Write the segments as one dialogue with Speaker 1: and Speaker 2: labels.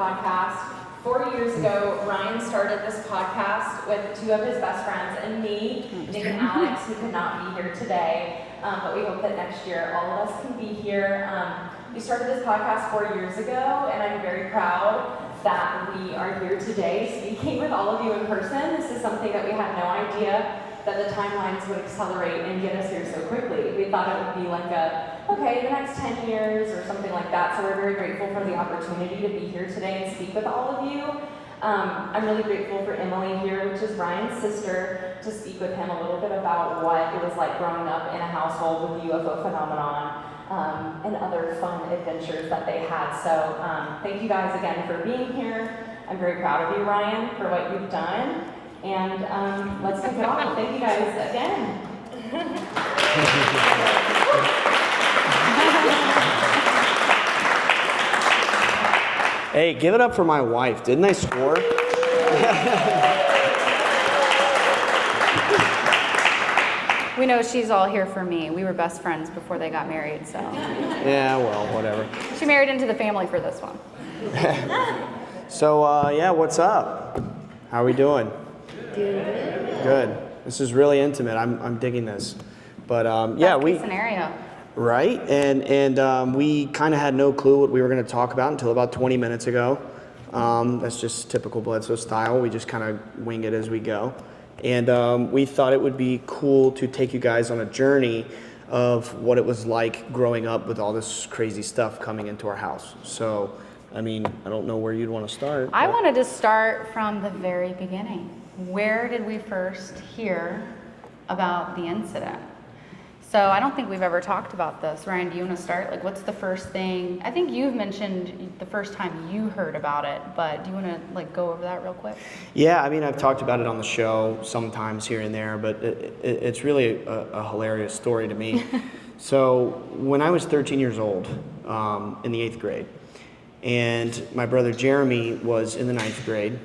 Speaker 1: podcast. 4 years ago, Ryan started this podcast with two of his best friends and me, Nick and Alex, who could not be here today. But we hope that next year all of us can be here. We started this podcast 4 years ago, and I'm very proud that we are here today speaking with all of you in person. This is something that we had no idea that the timelines would accelerate and get us here so quickly. We thought it would be like the next 10 years or something like that. So we're very grateful for the opportunity to be here today and speak with all of you. I'm really grateful for Emily here, which is Ryan's sister, to speak with him a little bit about what it was like growing up in a household with the UFO phenomenon and other fun adventures that they had. So thank you guys again for being here. I'm very proud of you, Ryan, for what you've done. And let's kick it off. Thank you guys again.
Speaker 2: Hey, give it up for my wife. Didn't I score?
Speaker 3: We know she's all here for me. We were best friends before they got married, so.
Speaker 2: Yeah, well, whatever.
Speaker 3: She married into the family for this one.
Speaker 2: So, what's up? How are we doing? Good. This is really intimate. I'm digging this. But
Speaker 3: Best case scenario.
Speaker 2: Right, and we kind of had no clue what we were going to talk about until about 20 minutes ago. That's just typical Bledsoe style. We just kind of wing it as we go. And we thought it would be cool to take you guys on a journey of what it was like growing up with all this crazy stuff coming into our house. So, I mean, I don't know where you'd want to start.
Speaker 3: I wanted to start from the very beginning. Where did we first hear about the incident? So I don't think we've ever talked about this. Ryan, do you want to start? Like, what's the first thing? I think you've mentioned the first time you heard about it, but do you want to go over that real quick?
Speaker 2: Yeah, I mean, I've talked about it on the show sometimes here and there, but it's really a hilarious story to me. So when I was 13 years old, in the 8th grade, and my brother Jeremy was in the 9th grade.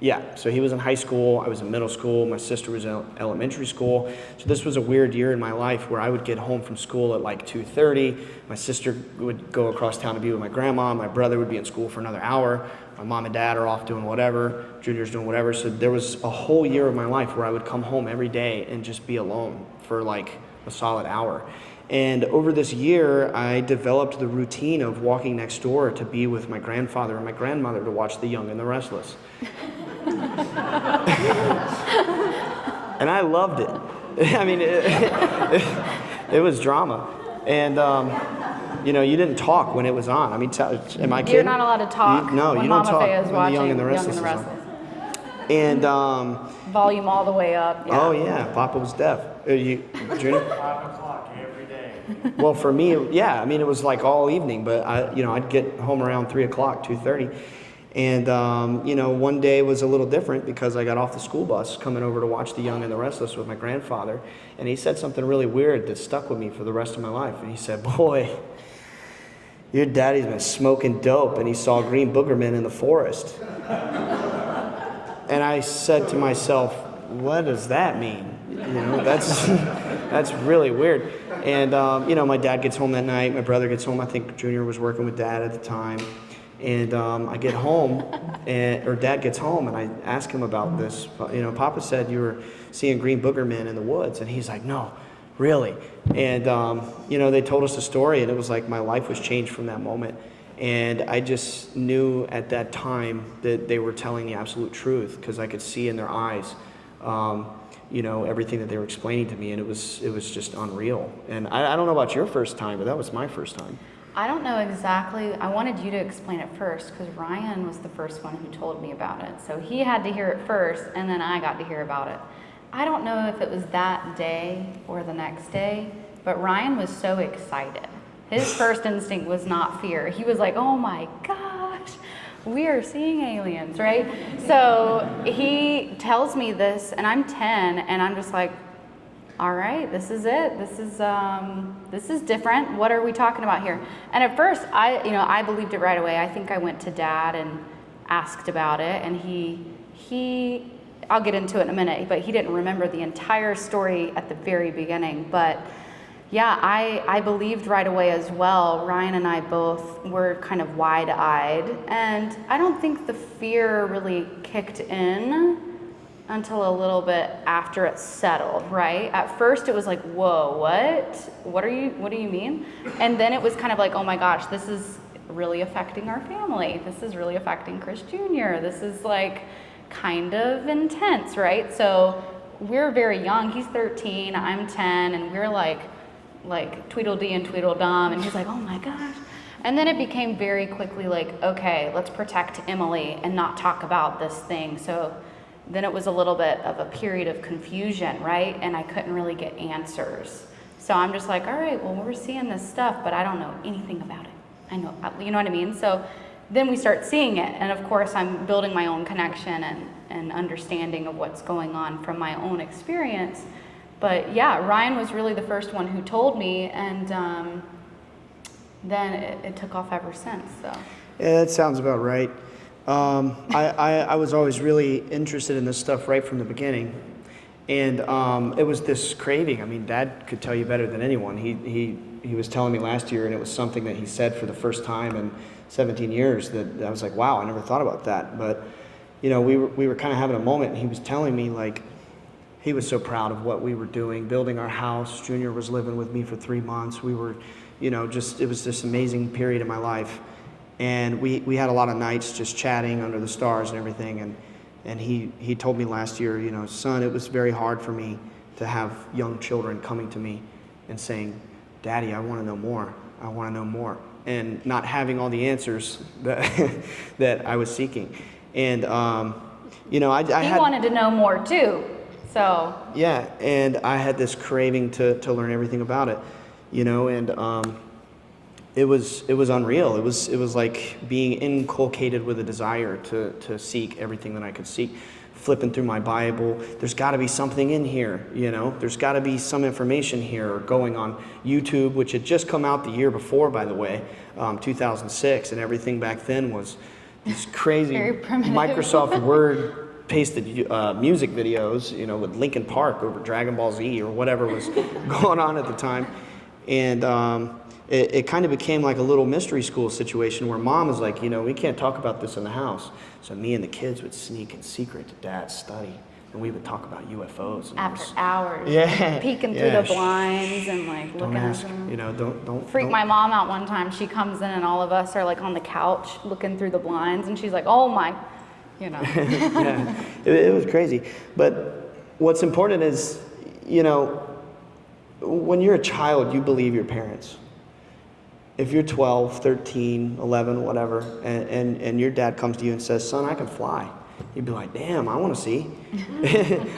Speaker 2: Yeah, so he was in high school, I was in middle school, my sister was in elementary school. So this was a weird year in my life where I would get home from school at like 2:30. My sister would go across town to be with my grandma. My brother would be in school for another hour. My mom and dad are off doing whatever. Junior's doing whatever. So there was a whole year of my life where I would come home every day and just be alone for like a solid hour. And over this year, I developed the routine of walking next door to be with my grandfather and my grandmother to watch The Young and the Restless. And I loved it. I mean, it was drama. And, you didn't talk when it was on. I mean, am I kidding?
Speaker 3: You're not allowed to talk
Speaker 2: No,
Speaker 3: when
Speaker 2: you don't
Speaker 3: Mama
Speaker 2: talk
Speaker 3: Faye is
Speaker 2: when
Speaker 3: watching
Speaker 2: The Young and the Restless is on. And,
Speaker 3: volume all the way up. Yeah.
Speaker 2: Oh, yeah, Papa was deaf. Junior?
Speaker 4: 5 o'clock every day.
Speaker 2: Well, for me, yeah, I mean, it was like all evening, but I'd get home around 3 o'clock, 2:30. And, one day was a little different because I got off the school bus coming over to watch The Young and the Restless with my grandfather. And he said something really weird that stuck with me for the rest of my life. And he said, "Boy, your daddy's been smoking dope and he saw green boogermen in the forest." And I said to myself, what does that mean? That's really weird. And, my dad gets home that night. My brother gets home. I think Junior was working with Dad at the time. And I get home, or Dad gets home, and I ask him about this. Papa said you were seeing green boogermen in the woods. And he's like, "No, really." And, they told us the story, and it was like my life was changed from that moment. And I just knew at that time that they were telling the absolute truth because I could see in their eyes, everything that they were explaining to me, and it was just unreal. And I don't know about your first time, but that was my first time.
Speaker 3: I don't know exactly. I wanted you to explain it first because Ryan was the first one who told me about it. So he had to hear it first, and then I got to hear about it. I don't know if it was that day or the next day, but Ryan was so excited. His first instinct was not fear. He was like, "Oh my gosh, we are seeing aliens," right? So he tells me this, and I'm 10, and I'm just like, all right, this is it. This is different. What are we talking about here? And at first, I believed it right away. I think I went to Dad and asked about it, and he I'll get into it in a minute, but he didn't remember the entire story at the very beginning. But Yeah, I believed right away as well. Ryan and I both were kind of wide-eyed, and I don't think the fear really kicked in until a little bit after it settled, right? At first it was like, whoa, what? What do you mean? And then it was kind of like, oh my gosh, this is really affecting our family. This is really affecting Chris Jr. This is like kind of intense, right? So we're very young. He's 13, I'm 10, and we're like Tweedledee and Tweedledum, and he's like, oh my gosh. And then it became very quickly like, okay, let's protect Emily and not talk about this thing. So then it was a little bit of a period of confusion, right? And I couldn't really get answers. So I'm just like, all right, well, we're seeing this stuff, but I don't know anything about it. I know, you know what I mean? So then we start seeing it. And of course, I'm building my own connection and understanding of what's going on from my own experience. But yeah, Ryan was really the first one who told me, and then it took off ever since. So
Speaker 2: Yeah, that sounds about right. I was always really interested in this stuff right from the beginning, and it was this craving. I mean, Dad could tell you better than anyone. He was telling me last year, and it was something that he said for the first time in 17 years that I was like, wow, I never thought about that. But you know, we were kind of having a moment, and he was telling me like he was so proud of what we were doing, building our house. Junior was living with me for 3 months. We were, you know, just, it was this amazing period in my life. And we had a lot of nights just chatting under the stars and everything. And he told me last year, you know, son, it was very hard for me to have young children coming to me and saying, Daddy, I want to know more. I want to know more. And not having all the answers that, that I was seeking. And, you know,
Speaker 3: he wanted to know more too. So
Speaker 2: yeah, and I had this craving to learn everything about it, you know, and it was unreal. It was like being inculcated with a desire to seek everything that I could seek. Flipping through my Bible, there's got to be something in here, you know. There's got to be some information here. Or going on YouTube, which had just come out the year before, by the way, 2006, and everything back then was this crazy Microsoft Word pasted music videos, you know, with Linkin Park over Dragon Ball Z or whatever was going on at the time. And it kind of became like a little mystery school situation where Mom was like, you know, we can't talk about this in the house. So me and the kids would sneak in secret to Dad's study, and we would talk about UFOs. And
Speaker 3: after hours,
Speaker 2: yeah,
Speaker 3: peeking through the blinds and like looking at them.
Speaker 2: You know, don't
Speaker 3: freak my mom out one time. She comes in and all of us are like on the couch looking through the blinds, and she's like, oh my, you know.
Speaker 2: Yeah, it was crazy. But what's important is, you know, when you're a child, you believe your parents. If you're 12, 13, 11, whatever, and your dad comes to you and says, son, I can fly, you'd be like, damn, I want to see.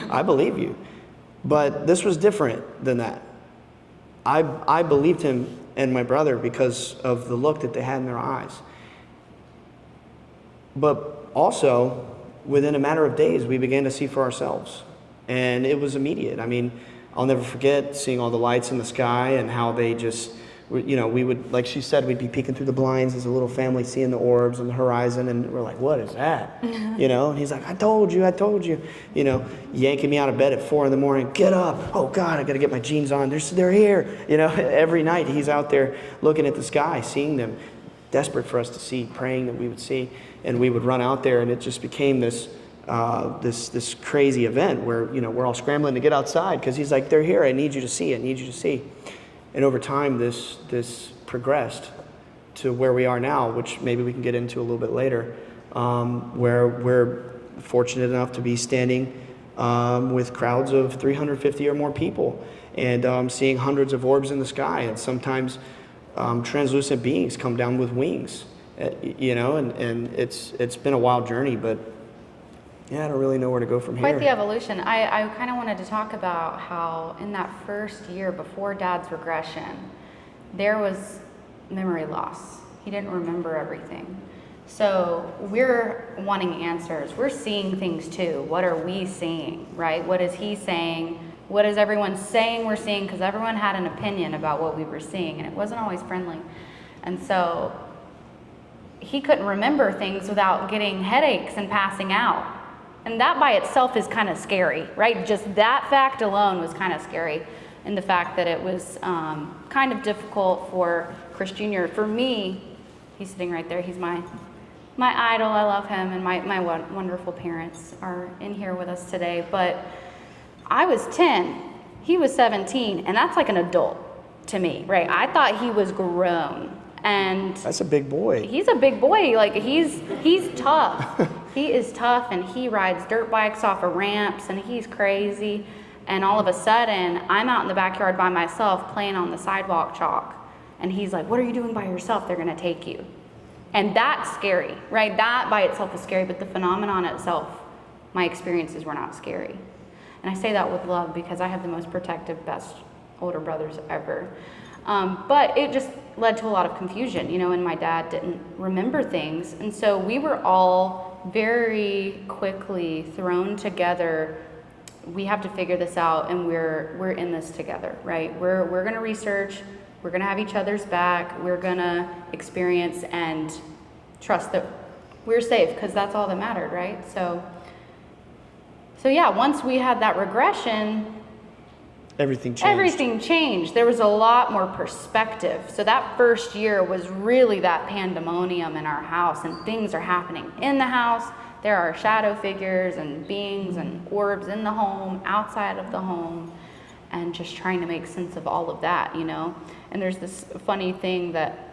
Speaker 2: I believe you. But this was different than that. I believed him and my brother because of the look that they had in their eyes. But also, within a matter of days, we began to see for ourselves. And it was immediate. I mean, I'll never forget seeing all the lights in the sky and how they just, you know, we would, like she said, we'd be peeking through the blinds as a little family, seeing the orbs on the horizon, and we're like, what is that? You know, and he's like, I told you, you know, yanking me out of bed at 4 a.m, get up, oh God, I gotta get my jeans on, they're here, you know. Every night he's out there looking at the sky, seeing them, desperate for us to see, praying that we would see, and we would run out there, and it just became this this crazy event where, you know, we're all scrambling to get outside because he's like, they're here, I need you to see. And over time, this progressed to where we are now, which maybe we can get into a little bit later, where we're fortunate enough to be standing with crowds of 350 or more people, and seeing hundreds of orbs in the sky, and sometimes translucent beings come down with wings, you know, and it's been a wild journey, but yeah, I don't really know where to go from here.
Speaker 3: Quite the evolution. I kind of wanted to talk about how in that first year before Dad's regression, there was memory loss. He didn't remember everything. So we're wanting answers. We're seeing things too. What are we seeing, right? What is he saying? What is everyone saying we're seeing? Because everyone had an opinion about what we were seeing, and it wasn't always friendly. And so he couldn't remember things without getting headaches and passing out. And that by itself is kind of scary, right? Just that fact alone was kind of scary. and the fact that it was kind of difficult for Chris Jr. For me, he's sitting right there. He's my idol. I love him, and my wonderful parents are in here with us today. But I was 10, he was 17, and that's like an adult to me, right? I thought he was grown, and
Speaker 2: That's a big boy.
Speaker 3: he's a big boy. Like he's tough. He is tough, and he rides dirt bikes off of ramps, and he's crazy. And all of a sudden, I'm out in the backyard by myself playing on the sidewalk chalk, and he's like, "What are you doing by yourself? They're gonna take you." And that's scary, right? That by itself is scary, but the phenomenon itself, my experiences were not scary. And I say that with love because I have the most protective, best older brothers ever. But it just led to a lot of confusion, and my dad didn't remember things. And so we were all very quickly thrown together. We have to figure this out, and we're in this together, right? We're gonna research, we're gonna have each other's back, we're gonna experience and trust that we're safe, because that's all that mattered, right? So yeah, once we had that regression,
Speaker 2: Everything changed.
Speaker 3: everything changed. There was a lot more perspective. So that first year was really that pandemonium in our house, and things are happening in the house. There are shadow figures and beings and orbs in the home, outside of the home, and just trying to make sense of all of that, And there's this funny thing that,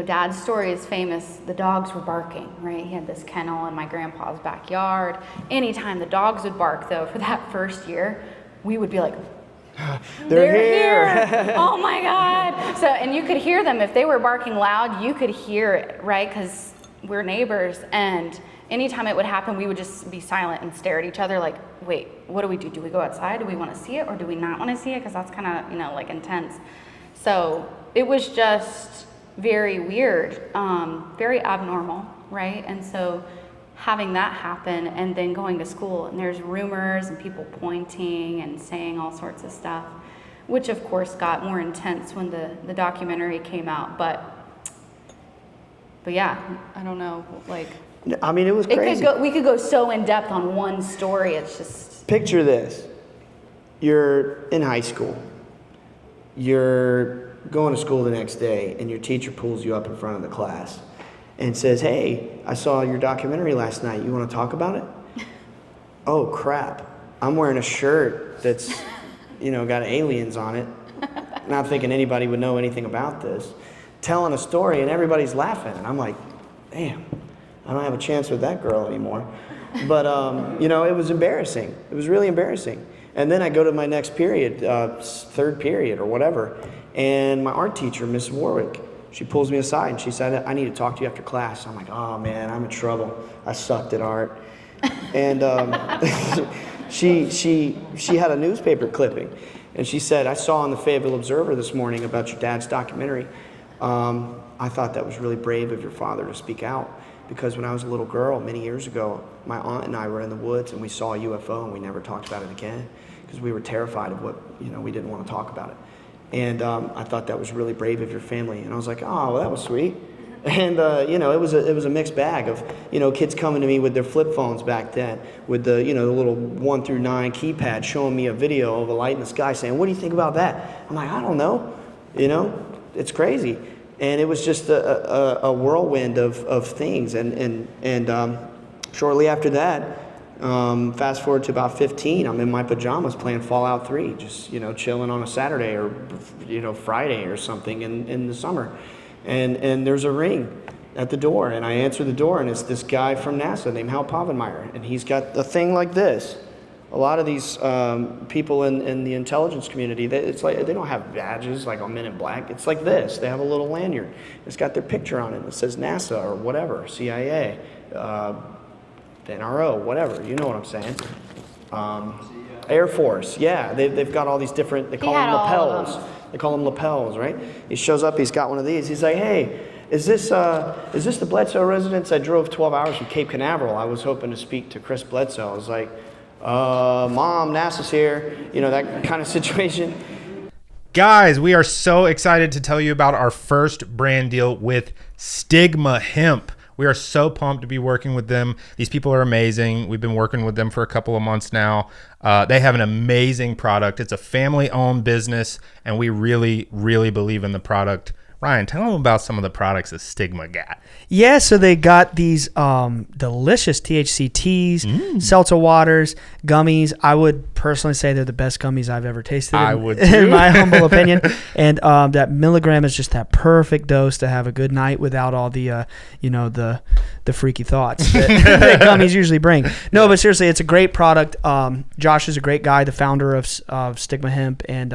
Speaker 3: Dad's story is famous. The dogs were barking, right? He had this kennel in my grandpa's backyard. Anytime the dogs would bark, though, for that first year, we would be like,
Speaker 2: They're here.
Speaker 3: Oh my God. So, and you could hear them. If they were barking loud, you could hear it, right? Because we're neighbors. And anytime it would happen, we would just be silent and stare at each other like, wait, what do we do? Do we go outside? Do we want to see it, or do we not want to see it? Because that's kind of, like intense. So it was just very weird, very abnormal, right? And so having that happen, and then going to school, and there's rumors and people pointing and saying all sorts of stuff, which of course got more intense when the documentary came out. But yeah, I don't know, like,
Speaker 2: I mean, it was crazy.
Speaker 3: we could go so in depth on one story. It's just,
Speaker 2: Picture this. You're in high school. You're going to school the next day, and your teacher pulls you up in front of the class and says, "Hey, I saw your documentary last night. You want to talk about it?" Oh, crap. I'm wearing a shirt that's, got aliens on it. Not thinking anybody would know anything about this. Telling a story, and everybody's laughing. And I'm like, damn, I don't have a chance with that girl anymore. But, it was embarrassing. It was really embarrassing. And then I go to my next period, third period or whatever, and my art teacher, Miss Warwick, she pulls me aside and she said, "I need to talk to you after class." I'm like, "Oh man, I'm in trouble. I sucked at art." And she had a newspaper clipping, and she said, "I saw in the Fayetteville Observer this morning about your dad's documentary. I thought that was really brave of your father to speak out, because when I was a little girl many years ago, my aunt and I were in the woods and we saw a UFO, and we never talked about it again because we were terrified of what, we didn't want to talk about it. And I thought that was really brave of your family." And I was like, "Oh, well, that was sweet." And it was a mixed bag of kids coming to me with their flip phones back then, with the the little 1 through 9 keypad, showing me a video of a light in the sky, saying, "What do you think about that?" I'm like, "I don't know, it's crazy." And it was just a whirlwind of things. And shortly after that, fast forward to about 15, I'm in my pajamas playing Fallout 3, just chilling on a Saturday or Friday or something in the summer. And there's a ring at the door, and I answer the door, and it's this guy from NASA named Hal Povenmire, and he's got a thing like this. A lot of these people in the intelligence community, it's like they don't have badges like on Men in Black. It's like this. They have a little lanyard. It's got their picture on it. It says NASA or whatever, CIA, NRO, whatever. You know what I'm saying. Air Force. Yeah, they've got all these different, they call them lapels. They call them lapels, right? He shows up, he's got one of these. He's like, "Hey, is this the Bledsoe residence? I drove 12 hours from Cape Canaveral. I was hoping to speak to Chris Bledsoe." I was like, "Mom, NASA's here," that kind of situation.
Speaker 5: Guys, we are so excited to tell you about our first brand deal with Stigma Hemp. We are so pumped to be working with them. These people are amazing. We've been working with them for a couple of months now. They have an amazing product. It's a family-owned business, and we really, really believe in the product. Ryan, tell them about some of the products that Stigma got.
Speaker 6: Yeah, so they got these delicious THC teas, seltzer waters, gummies. I would personally say they're the best gummies I've ever tasted.
Speaker 5: I would
Speaker 6: in
Speaker 5: too.
Speaker 6: my humble opinion. And that milligram is just that perfect dose to have a good night without all the the freaky thoughts that gummies usually bring. No, but seriously, it's a great product. Josh is a great guy, the founder of Stigma Hemp, and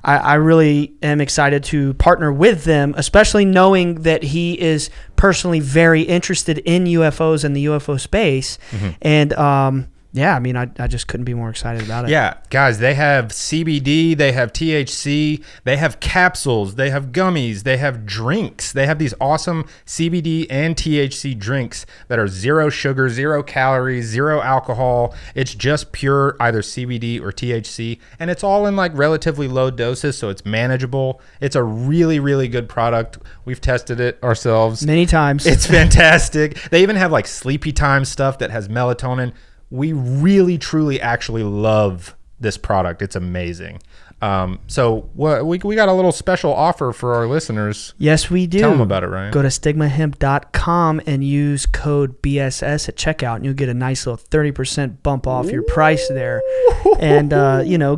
Speaker 6: I really am excited to partner with them, especially knowing that he is personally very interested in UFOs and the UFO space. And I just couldn't be more excited about it.
Speaker 5: Yeah, guys, they have CBD, they have THC, they have capsules, they have gummies, they have drinks. They have these awesome CBD and THC drinks that are 0 sugar, 0 calories, 0 alcohol. It's just pure either CBD or THC, and it's all in like relatively low doses, so it's manageable. It's a really, really good product. We've tested it ourselves
Speaker 6: Many times.
Speaker 5: It's fantastic. They even have like sleepy time stuff that has melatonin. We really, truly, actually love this product. It's amazing. So we got a little special offer for our listeners.
Speaker 6: Yes, we do.
Speaker 5: Tell them about it, Ryan.
Speaker 6: Go to stigmahemp.com and use code BSS at checkout, and you'll get a nice little 30% bump off your price there. And,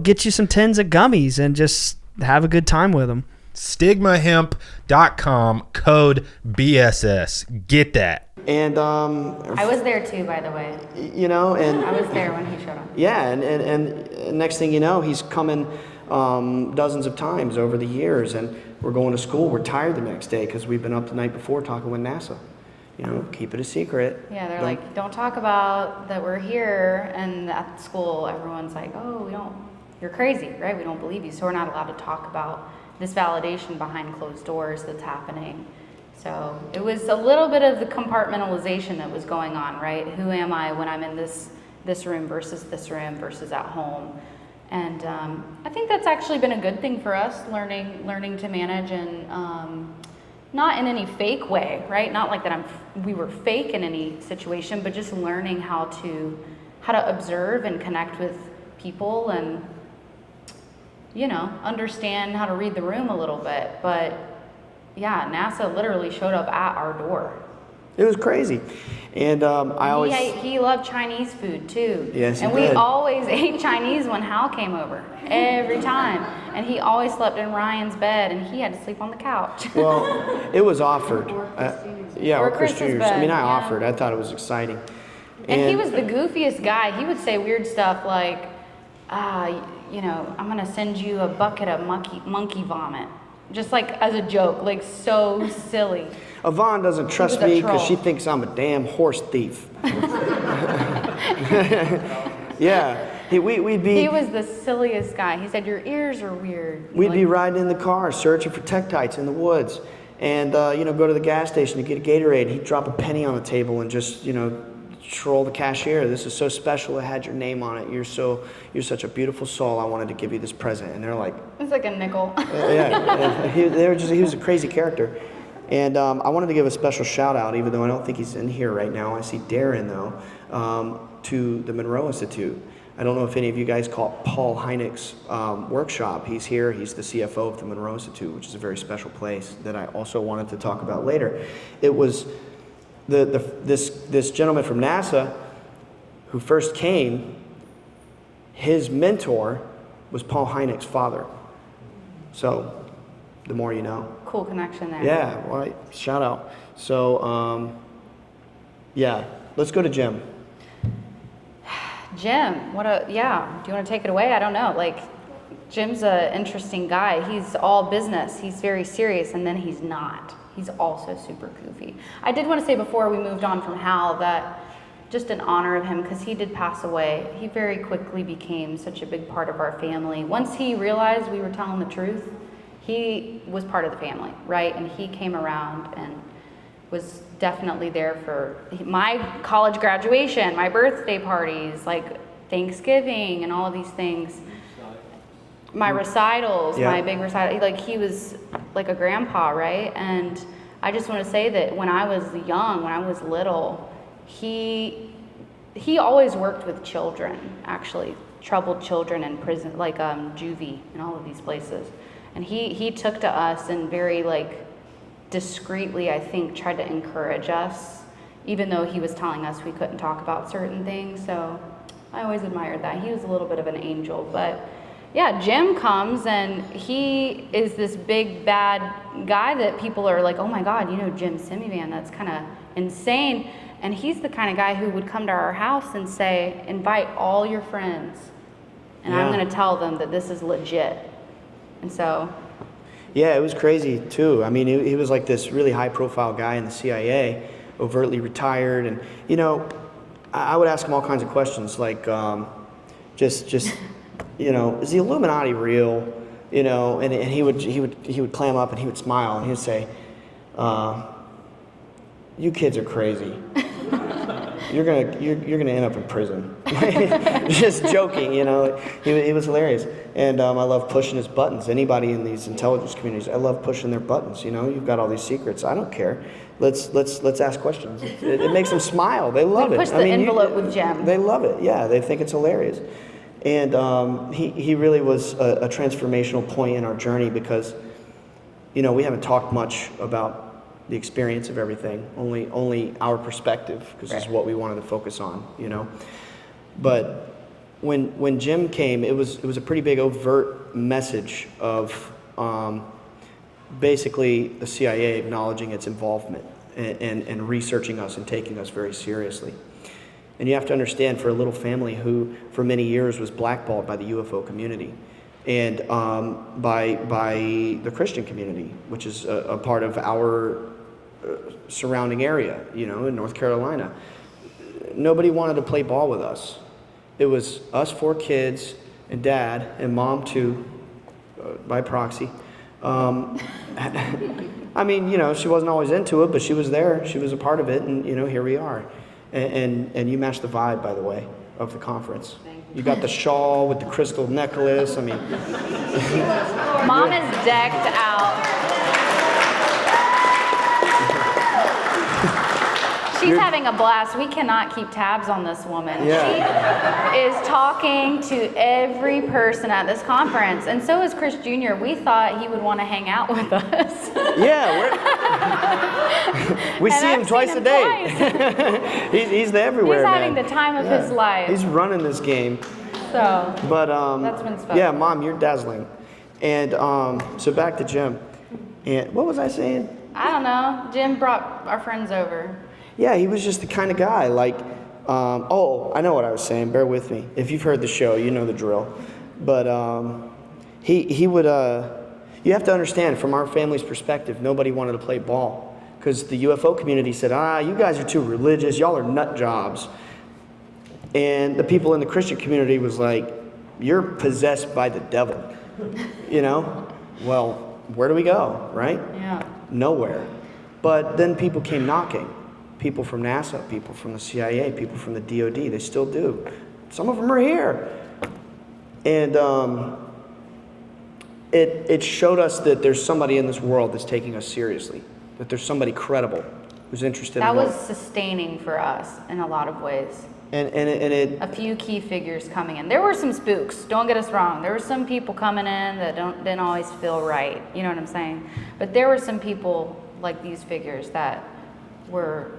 Speaker 6: get you some tins of gummies and just have a good time with them.
Speaker 5: Stigmahemp.com, code BSS. Get that.
Speaker 2: And
Speaker 3: I was there too, by the way.
Speaker 2: and
Speaker 3: I was there when he showed up.
Speaker 2: yeah, and next thing you know, he's coming dozens of times over the years, and we're going to school. We're tired the next day because we've been up the night before talking with NASA. Keep it a secret.
Speaker 3: Yeah, they're like, don't talk about that we're here. And at school, everyone's like, oh, you're crazy, right? We don't believe you. So we're not allowed to talk about this validation behind closed doors that's happening. So it was a little bit of the compartmentalization that was going on, right? Who am I when I'm in this room versus at home? And I think that's actually been a good thing for us, learning to manage, and not in any fake way, right? Not like that we were fake in any situation, but just learning how to observe and connect with people, and understand how to read the room a little bit. But yeah, NASA literally showed up at our door.
Speaker 2: It was crazy. And
Speaker 3: He loved Chinese food too.
Speaker 2: Yes, he
Speaker 3: and
Speaker 2: did.
Speaker 3: we always ate Chinese when Hal came over, every time. And he always slept in Ryan's bed, and he had to sleep on the couch.
Speaker 2: Well, it was offered. Or Chris
Speaker 3: Chris's
Speaker 2: Jr.'s.
Speaker 3: bed,
Speaker 2: I
Speaker 3: yeah.
Speaker 2: offered. I thought it was exciting.
Speaker 3: And he was the goofiest guy. He would say weird stuff like, I'm going to send you a bucket of monkey vomit. Just like as a joke, like so silly.
Speaker 2: Yvonne doesn't trust
Speaker 3: was a
Speaker 2: me because
Speaker 3: troll.
Speaker 2: she thinks I'm a damn horse thief. Yeah. We'd be...
Speaker 3: He was the silliest guy. He said, your ears are weird.
Speaker 2: We'd be riding in the car searching for tektites in the woods, and go to the gas station to get a Gatorade. He'd drop a penny on the table and just troll the cashier. This is so special. It had your name on it. You're such a beautiful soul. I wanted to give you this present. And they're like,
Speaker 3: It's like a nickel.
Speaker 2: He was a crazy character. And I wanted to give a special shout out, even though I don't think he's in here right now. I see Darren though, to the Monroe Institute. I don't know if any of you guys caught Paul Hynek's workshop. He's here. He's the CFO of the Monroe Institute, which is a very special place that I also wanted to talk about later. It was this gentleman from NASA who first came. His mentor was Paul Hynek's father. So, the more you know.
Speaker 3: Cool connection there.
Speaker 2: Yeah, well, shout out. So, let's go to Jim.
Speaker 3: Jim, do you want to take it away? I don't know. Like, Jim's an interesting guy. He's all business. He's very serious, and then he's not. He's also super goofy. I did want to say before we moved on from Hal that just in honor of him, because he did pass away, he very quickly became such a big part of our family. Once he realized we were telling the truth, he was part of the family, right? And he came around and was definitely there for my college graduation, my birthday parties, like Thanksgiving and all of these things. My recitals,
Speaker 2: Yeah.
Speaker 3: my big recital, like he was like a grandpa, right? And I just want to say that when I was young, when I was little, he always worked with children, actually, troubled children in prison, like juvie and all of these places. And he took to us and very like discreetly, I think, tried to encourage us, even though he was telling us we couldn't talk about certain things. So I always admired that. He was a little bit of an angel. But yeah, Jim comes and he is this big bad guy that people are like, oh my God, you know Jim Simivan, that's kind of insane. And he's the kind of guy who would come to our house and say, invite all your friends, and I'm going to tell them that this is legit. And so...
Speaker 2: Yeah, it was crazy too. I mean, he was like this really high-profile guy in the CIA, overtly retired, and you know, I would ask him all kinds of questions, like just you know, is the Illuminati real? You know, and he would clam up and he would smile and he would say, "You kids are crazy. You're gonna end up in prison." Just joking, you know. He was hilarious, and I love pushing his buttons. Anybody in these intelligence communities, I love pushing their buttons. You know, you've got all these secrets. I don't care. Let's ask questions. It makes them smile. They love it.
Speaker 3: Push the envelope with Jim.
Speaker 2: They love it. Yeah, they think it's hilarious, and he really was a transformational point in our journey because, you know, we haven't talked much about the experience of everything, only our perspective, because it's what we wanted to focus on, you know. But when Jim came, it was a pretty big overt message of basically the CIA acknowledging its involvement and researching us and taking us very seriously. And you have to understand, for a little family who for many years was blackballed by the UFO community and by the Christian community, which is a part of our surrounding area, you know, in North Carolina. Nobody wanted to play ball with us. It was us 4 kids and Dad and Mom too, by proxy. I mean, you know, she wasn't always into it, but she was there. She was a part of it, and you know, here we are. And you matched the vibe, by the way, of the conference. You got the shawl with the crystal necklace. I mean,
Speaker 3: Mom is decked out. She's having a blast. We cannot keep tabs on this woman.
Speaker 2: Yeah.
Speaker 3: She is talking to every person at this conference. And so is Chris Jr. We thought he would want to hang out with us.
Speaker 2: Yeah, we see him twice a day. He's everywhere.
Speaker 3: He's having
Speaker 2: man.
Speaker 3: the time of his life.
Speaker 2: He's running this game.
Speaker 3: So
Speaker 2: But
Speaker 3: that's been special.
Speaker 2: yeah, Mom, you're dazzling. And so back to Jim. And what was I saying?
Speaker 3: I don't know. Jim brought our friends over.
Speaker 2: Yeah, he was just the kind of guy, like, oh, I know what I was saying, bear with me. If you've heard the show, you know the drill. But he would, you have to understand, from our family's perspective, nobody wanted to play ball. Because the UFO community said, you guys are too religious, y'all are nut jobs. And the people in the Christian community was like, you're possessed by the devil, you know? Well, where do we go, right?
Speaker 3: Yeah.
Speaker 2: Nowhere. But then people came knocking. People from NASA, people from the CIA, people from the DOD, they still do. Some of them are here. And it showed us that there's somebody in this world that's taking us seriously, that there's somebody credible who's interested
Speaker 3: That
Speaker 2: in
Speaker 3: was sustaining for us in a lot of ways.
Speaker 2: And it
Speaker 3: A few key figures coming in. There were some spooks, don't get us wrong. There were some people coming in that didn't always feel right, you know what I'm saying? But there were some people like these figures that were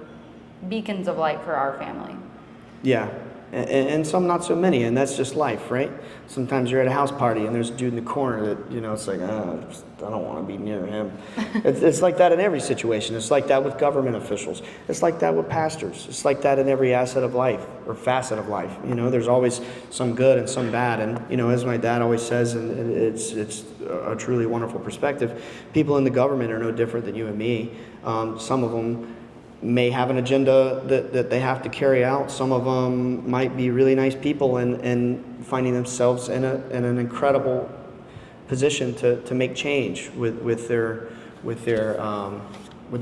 Speaker 3: beacons of light for our family.
Speaker 2: yeah. And some not so many, and that's just life, right? Sometimes you're at a house party and there's a dude in the corner that, you know, it's like, I don't want to be near him. It's like that in every situation. It's like that with government officials. It's like that with pastors. It's like that in every asset of life or facet of life. You know, there's always some good and some bad. And, you know, as my dad always says, and it's a truly wonderful perspective, people in the government are no different than you and me. Some of them may have an agenda that they have to carry out. Some of them might be really nice people and finding themselves in an incredible position to make change with their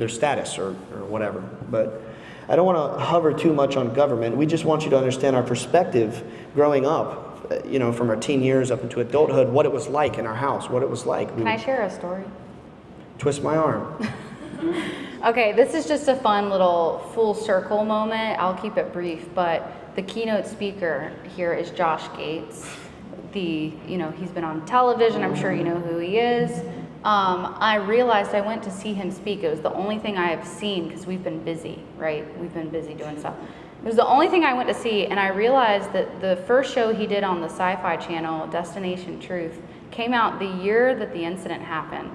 Speaker 2: status or whatever. But I don't want to hover too much on government. We just want you to understand our perspective growing up, you know, from our teen years up into adulthood, what it was like in our house, what it was like.
Speaker 3: Can I share a story?
Speaker 2: Twist my arm.
Speaker 3: Okay, this is just a fun little full circle moment. I'll keep it brief, but the keynote speaker here is Josh Gates. He's been on television. I'm sure you know who he is. I realized I went to see him speak. It was the only thing I have seen because we've been busy, right? We've been busy doing stuff. It was the only thing I went to see, and I realized that the first show he did on the Sci-Fi Channel, Destination Truth, came out the year that the incident happened,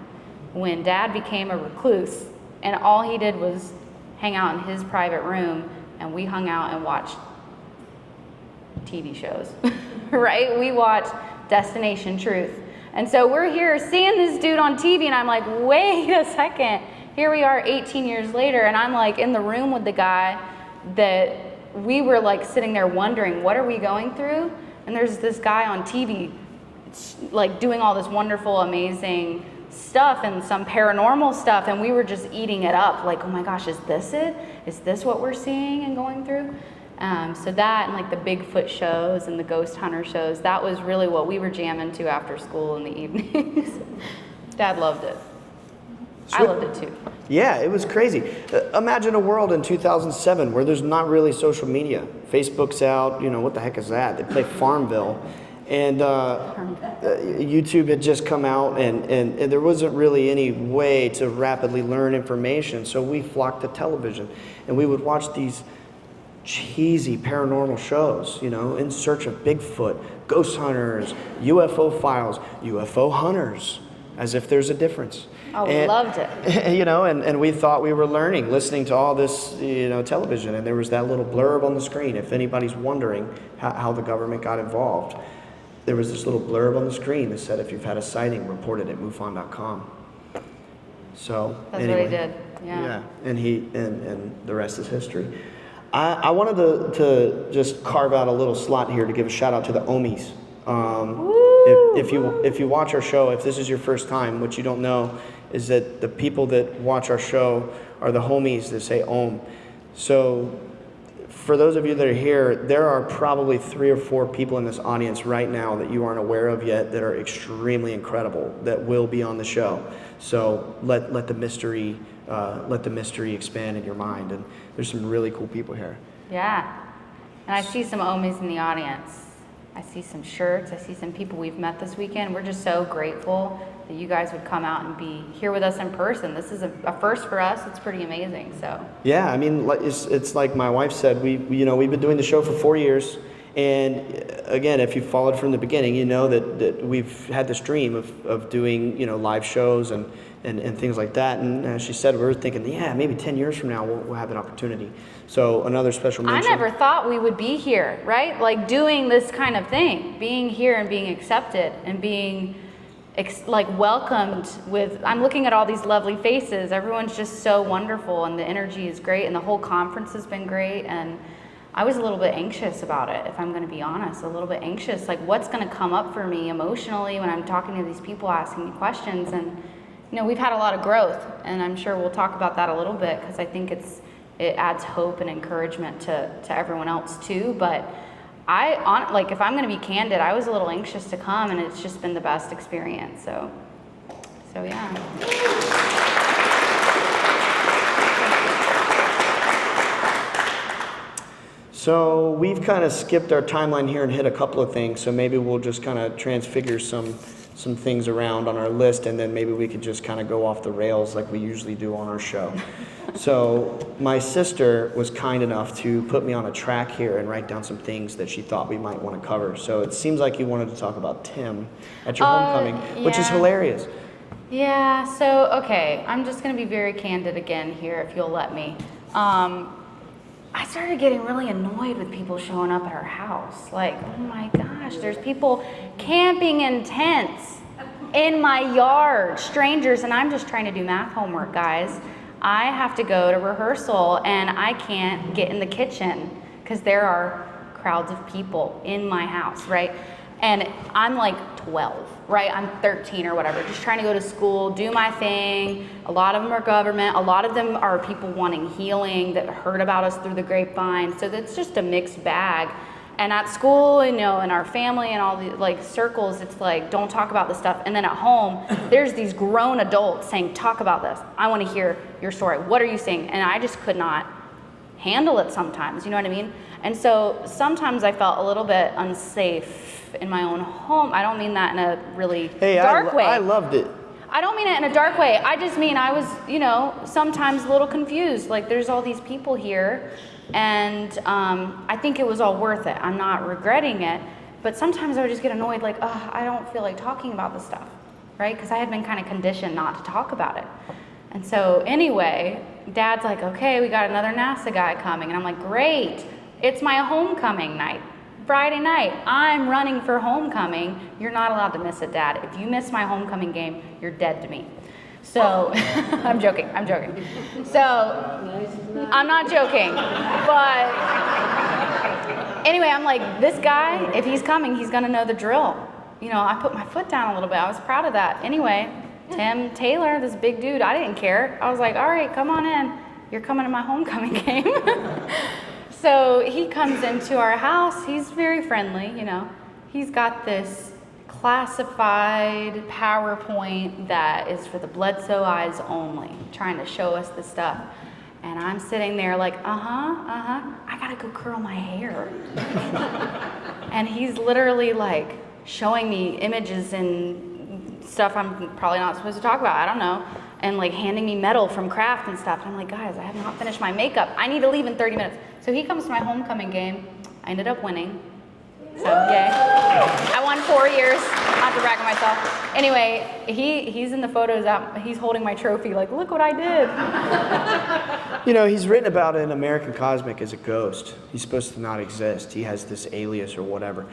Speaker 3: when Dad became a recluse, and all he did was hang out in his private room, and we hung out and watched TV shows, right? We watched Destination Truth. And so we're here seeing this dude on TV, and I'm like, wait a second. Here we are 18 years later, and I'm like in the room with the guy that we were like sitting there wondering, what are we going through? And there's this guy on TV like doing all this wonderful, amazing stuff and some paranormal stuff, and we were just eating it up like, oh my gosh, is this it? Is this what we're seeing and going through? So that and like the Bigfoot shows and the ghost hunter shows, that was really what we were jamming to after school in the evenings. Dad loved it. I loved it too.
Speaker 2: Yeah, it was crazy. Imagine a world in 2007 where there's not really social media. Facebook's out, what the heck is that? They play Farmville. And YouTube had just come out, and there wasn't really any way to rapidly learn information. So we flocked to television, and we would watch these cheesy paranormal shows, in search of Bigfoot, ghost hunters, UFO files, UFO hunters, as if there's a difference.
Speaker 3: Oh, loved it.
Speaker 2: And we thought we were learning, listening to all this, television, and there was that little blurb on the screen. If anybody's wondering how the government got involved, there was this little blurb on the screen that said, if you've had a sighting, report it at MUFON.com. So
Speaker 3: That's
Speaker 2: anyway,
Speaker 3: what he did. Yeah.
Speaker 2: And the rest is history. I wanted to just carve out a little slot here to give a shout out to the Ohmies. If you watch our show, if this is your first time, what you don't know is that the people that watch our show are the homies that say Om. So for those of you that are here, there are probably 3 or 4 people in this audience right now that you aren't aware of yet that are extremely incredible that will be on the show. So let the mystery expand in your mind, and there's some really cool people here.
Speaker 3: Yeah. And I see some Ohmies in the audience. I see some shirts. I see some people we've met this weekend. We're just so grateful that you guys would come out and be here with us in person. This is a first for us. It's pretty amazing. So. Yeah,
Speaker 2: I mean, it's like my wife said. We've been doing the show for 4 years, and again, if you followed from the beginning, you know that we've had this dream of doing live shows and things like that. And as she said, we were thinking, maybe 10 years from now we'll have that opportunity. So another special mention.
Speaker 3: I never thought we would be here, right? Like doing this kind of thing, being here and being accepted and being welcomed with, I'm looking at all these lovely faces. Everyone's just so wonderful, and the energy is great, and the whole conference has been great. And I was a little bit anxious about it, if I'm going to be honest, a little bit anxious. Like, what's going to come up for me emotionally when I'm talking to these people asking me questions? And we've had a lot of growth, and I'm sure we'll talk about that a little bit, because I think it adds hope and encouragement to everyone else too. But if I'm going to be candid, I was a little anxious to come, and it's just been the best experience. So yeah.
Speaker 2: So we've kind of skipped our timeline here and hit a couple of things. So maybe we'll just kind of transfigure some things around on our list, and then maybe we could just kind of go off the rails like we usually do on our show. So my sister was kind enough to put me on a track here and write down some things that she thought we might want to cover. So it seems like you wanted to talk about Tim at your homecoming, which is hilarious.
Speaker 3: Yeah, so, okay, I'm just going to be very candid again here, if you'll let me. I started getting really annoyed with people showing up at our house. Like, oh my gosh, there's people camping in tents in my yard, strangers, and I'm just trying to do math homework, guys. I have to go to rehearsal, and I can't get in the kitchen because there are crowds of people in my house, right? And I'm like 12, right? I'm 13 or whatever, just trying to go to school, do my thing. A lot of them are government. A lot of them are people wanting healing that heard about us through the grapevine. So that's just a mixed bag. And at school, in our family and all the like circles, it's like, don't talk about this stuff. And then at home, there's these grown adults saying, talk about this. I want to hear your story. What are you seeing? And I just could not handle it sometimes, you know what I mean? And so sometimes I felt a little bit unsafe in my own home. I don't mean that in a really dark way.
Speaker 2: I loved it.
Speaker 3: I don't mean it in a dark way. I just mean I was, sometimes a little confused. Like, there's all these people here, and I think it was all worth it. I'm not regretting it, but sometimes I would just get annoyed, like, oh, I don't feel like talking about this stuff, right? Because I had been kind of conditioned not to talk about it. And so anyway, Dad's like, okay, we got another NASA guy coming. And I'm like, great, it's my homecoming night. Friday night, I'm running for homecoming. You're not allowed to miss it, Dad. If you miss my homecoming game, you're dead to me. So, I'm joking. So, I'm not joking. But anyway, I'm like, this guy, if he's coming, he's gonna know the drill. I put my foot down a little bit. I was proud of that. Anyway, Tim Taylor, this big dude, I didn't care. I was like, all right, come on in. You're coming to my homecoming game. So he comes into our house. He's very friendly, He's got this classified PowerPoint that is for the Bledsoe eyes only, trying to show us the stuff. And I'm sitting there like, I gotta go curl my hair. And he's literally like showing me images and stuff I'm probably not supposed to talk about, I don't know. And like handing me metal from Kraft and stuff. And I'm like, guys, I have not finished my makeup. I need to leave in 30 minutes. So he comes to my homecoming game. I ended up winning. So yay. I won 4 years, not to brag on myself. Anyway, he's in the photos out, he's holding my trophy like, look what I did.
Speaker 2: He's written about in American Cosmic as a ghost. He's supposed to not exist. He has this alias or whatever.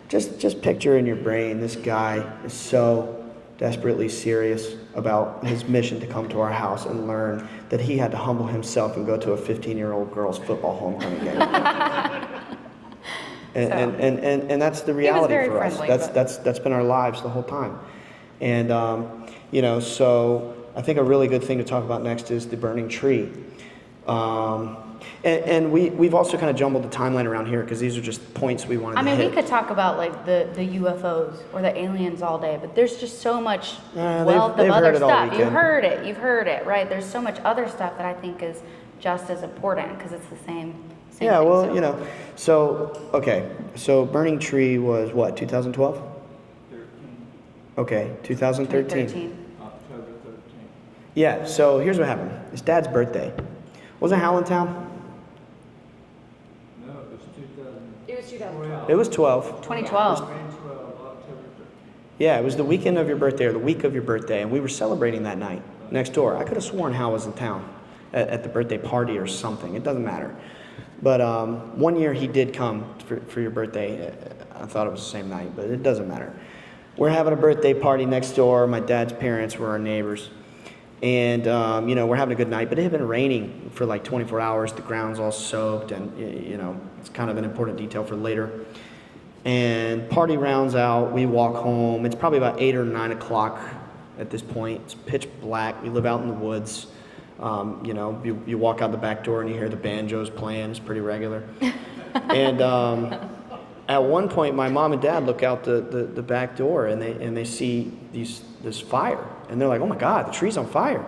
Speaker 2: Just picture in your brain, this guy is so desperately serious about his mission to come to our house and learn that he had to humble himself and go to a 15-year-old girl's football homecoming game. And that's the reality for us. That's been our lives the whole time. And so I think a really good thing to talk about next is the burning tree. And we've also kind of jumbled the timeline around here because these are just points we wanted to hit.
Speaker 3: We could talk about like the UFOs or the aliens all day, but there's just so much wealth of other stuff. You've heard it, right? There's so much other stuff that I think is just as important because it's the same
Speaker 2: yeah,
Speaker 3: thing.
Speaker 2: Well, so Burning Tree was what, 2012?
Speaker 4: 13.
Speaker 2: Okay, 2013.
Speaker 4: October 13th.
Speaker 2: Yeah, so here's what happened. It's Dad's birthday. Wasn't Allentown?
Speaker 4: No, it was 2000.
Speaker 1: It was 2012.
Speaker 2: It was 12.
Speaker 3: 2012.
Speaker 4: 2012, October 13th.
Speaker 2: Yeah, it was the weekend of your birthday or the week of your birthday, and we were celebrating that night next door. I could have sworn Hal was in town at the birthday party or something. It doesn't matter. But one year he did come for your birthday. I thought it was the same night, but it doesn't matter. We're having a birthday party next door. My dad's parents were our neighbors. And, we're having a good night, but it had been raining for like 24 hours. The ground's all soaked, and, it's kind of an important detail for later. And party rounds out. We walk home. It's probably about 8 or 9 o'clock at this point. It's pitch black. We live out in the woods. You walk out the back door and you hear the banjos playing. It's pretty regular. And at one point, my mom and dad look out the back door and they see this fire. And they're like, oh my God, the tree's on fire.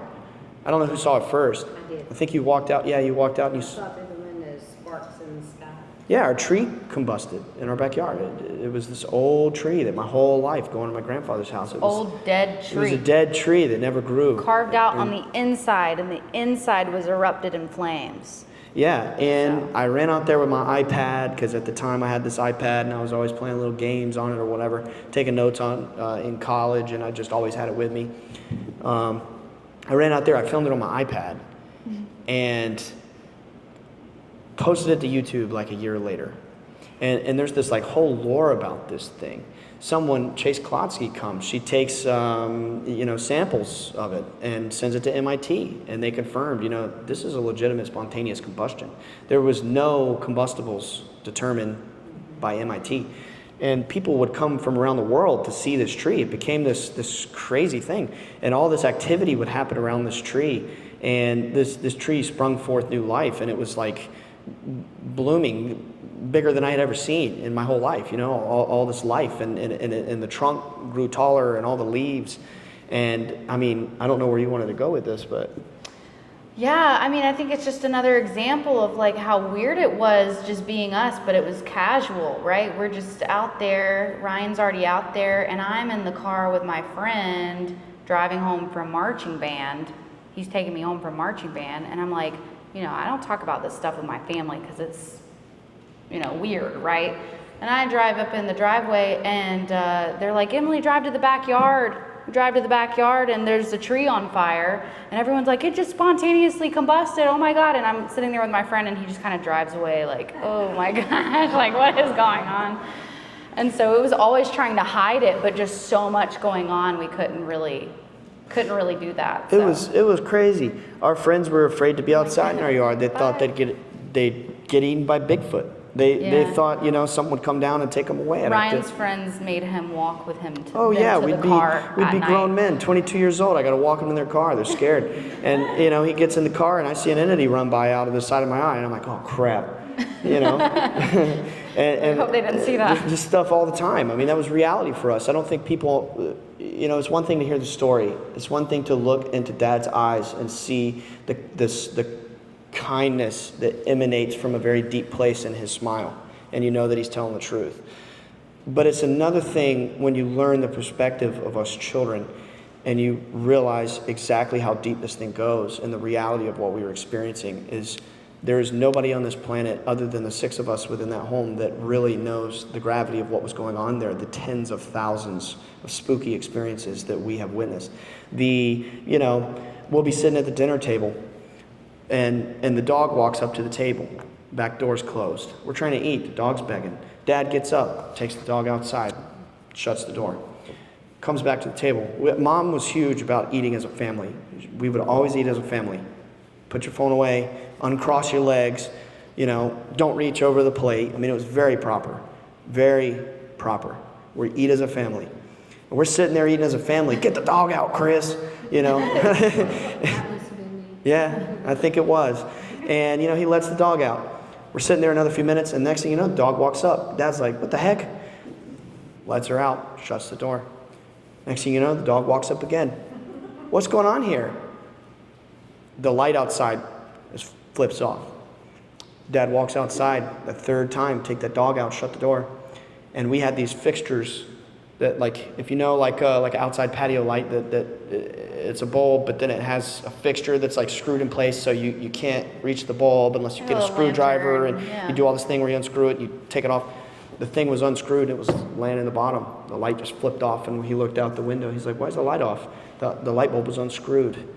Speaker 2: I don't know who saw it first.
Speaker 7: I did.
Speaker 2: I think you walked out. Yeah, you walked out and you
Speaker 7: Saw through the windows, sparks in the sky.
Speaker 2: Yeah, our tree combusted in our backyard. It was this old tree that my whole life going to my grandfather's house. It was,
Speaker 3: Old dead
Speaker 2: It was
Speaker 3: tree.
Speaker 2: a dead tree that never grew.
Speaker 3: Carved out on
Speaker 2: And-
Speaker 3: the inside, and the inside was erupted in flames.
Speaker 2: Yeah, and I ran out there with my iPad because at the time I had this iPad and I was always playing little games on it or whatever, taking notes on in college, and I just always had it with me. I ran out there, I filmed it on my iPad, and posted it to YouTube like a year later. And there's this like whole lore about this thing. Someone, Chase Klotsky, comes. She takes samples of it and sends it to MIT, and they confirmed, this is a legitimate spontaneous combustion. There was no combustibles determined by MIT, and people would come from around the world to see this tree. It became this crazy thing, and all this activity would happen around this tree, and this tree sprung forth new life, and it was like blooming bigger than I had ever seen in my whole life, all this life, and the trunk grew taller and all the leaves. And I mean, I don't know where you wanted to go with this, but.
Speaker 3: Yeah, I mean, I think it's just another example of like how weird it was just being us, but it was casual, right? We're just out there, Ryan's already out there, and I'm in the car with my friend driving home from marching band. He's taking me home from marching band, and I'm like, I don't talk about this stuff with my family because it's, weird, right? And I drive up in the driveway, and they're like, Emily, drive to the backyard. We drive to the backyard, and there's a tree on fire, and everyone's like, it just spontaneously combusted, oh my God. And I'm sitting there with my friend, and he just kind of drives away like, oh my gosh, like what is going on? And so it was always trying to hide it, but just so much going on, we couldn't really do that.
Speaker 2: So. It was crazy. Our friends were afraid to be outside in our yard. They thought they'd get eaten by Bigfoot. They thought, someone would come down and take them away.
Speaker 3: Ryan's friends made him walk with him to,
Speaker 2: we'd
Speaker 3: the car
Speaker 2: we'd be
Speaker 3: night.
Speaker 2: grown men, 22 years old. I got to walk them in their car. They're scared. And, he gets in the car, and I see an entity run by out of the side of my eye, and I'm like, oh, crap, and
Speaker 3: I hope they didn't see that.
Speaker 2: Just stuff all the time. I mean, that was reality for us. I don't think people, it's one thing to hear the story. It's one thing to look into Dad's eyes and see the kindness that emanates from a very deep place in his smile, and that he's telling the truth. But it's another thing when you learn the perspective of us children and you realize exactly how deep this thing goes, and the reality of what we were experiencing is there is nobody on this planet other than the 6 of us within that home that really knows the gravity of what was going on there, the tens of thousands of spooky experiences that we have witnessed. We'll be sitting at the dinner table, and the dog walks up to the table. Back door's closed. We're trying to eat. The dog's begging. Dad gets up, takes the dog outside, shuts the door, comes back to the table. Mom was huge about eating as a family. We would always eat as a family. Put your phone away, uncross your legs, don't reach over the plate. I mean, it was very proper. Very proper. We eat as a family. And we're sitting there eating as a family. Get the dog out, Chris. Yeah, I think it was. And, he lets the dog out. We're sitting there another few minutes, and next thing you know, the dog walks up. Dad's like, what the heck? Lets her out, shuts the door. Next thing you know, the dog walks up again. What's going on here? The light outside just flips off. Dad walks outside the third time, take that dog out, shut the door. And we had these fixtures that, like, if you know, like an outside patio light, that it's a bulb, but then it has a fixture that's like screwed in place, so you can't reach the bulb unless you get a screwdriver, and you do all this thing where you unscrew it, you take it off. The thing was unscrewed, it was laying in the bottom. The light just flipped off, and he looked out the window. He's like, why is the light off? The light bulb was unscrewed. And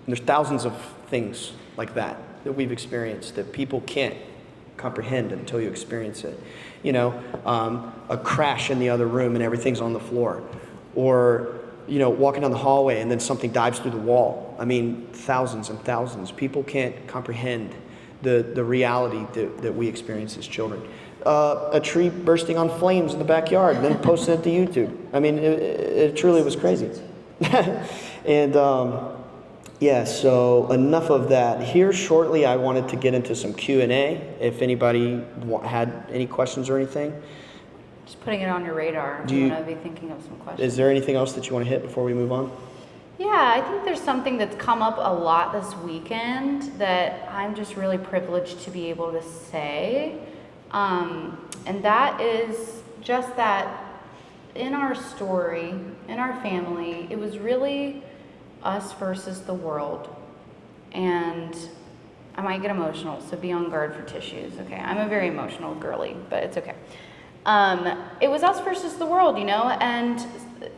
Speaker 2: there's thousands of things like that we've experienced that people can't comprehend until you experience it. A crash in the other room and everything's on the floor. Or, walking down the hallway and then something dives through the wall. I mean, thousands and thousands. People can't comprehend the reality that we experience as children. A tree bursting on flames in the backyard and then posting it to YouTube. I mean, it truly was crazy. And, so enough of that. Here shortly, I wanted to get into some Q&A. If anybody had any questions or anything.
Speaker 3: Just putting it on your radar. Do you want to be thinking of some questions?
Speaker 2: Is there anything else that you want to hit before we move on?
Speaker 3: Yeah, I think there's something that's come up a lot this weekend that I'm just really privileged to be able to say. And that is just that in our story, in our family, it was really us versus the world. And I might get emotional, so be on guard for tissues, okay? I'm a very emotional girly, but it's okay. It was us versus the world, and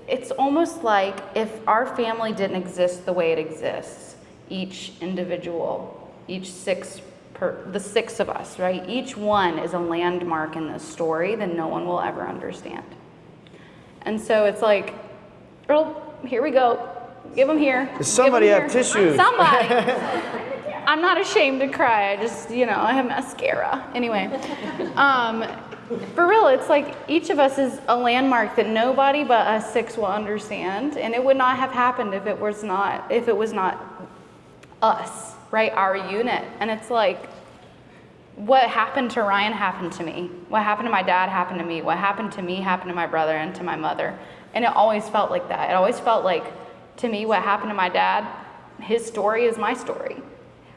Speaker 3: it's almost like if our family didn't exist the way it exists, each individual, the 6 of us, right? Each one is a landmark in this story that no one will ever understand. And so it's like, Earl, here we go. Give them here.
Speaker 2: Does somebody have tissues?
Speaker 3: Somebody. I'm not ashamed to cry. I just, I have mascara. Anyway, for real, it's like each of us is a landmark that nobody but us 6 will understand, and it would not have happened if it was not us, right? Our unit. And it's like, what happened to Ryan happened to me. What happened to my dad happened to me. What happened to me happened to my brother and to my mother. And it always felt like that. It always felt like, to me, what happened to my dad, his story is my story.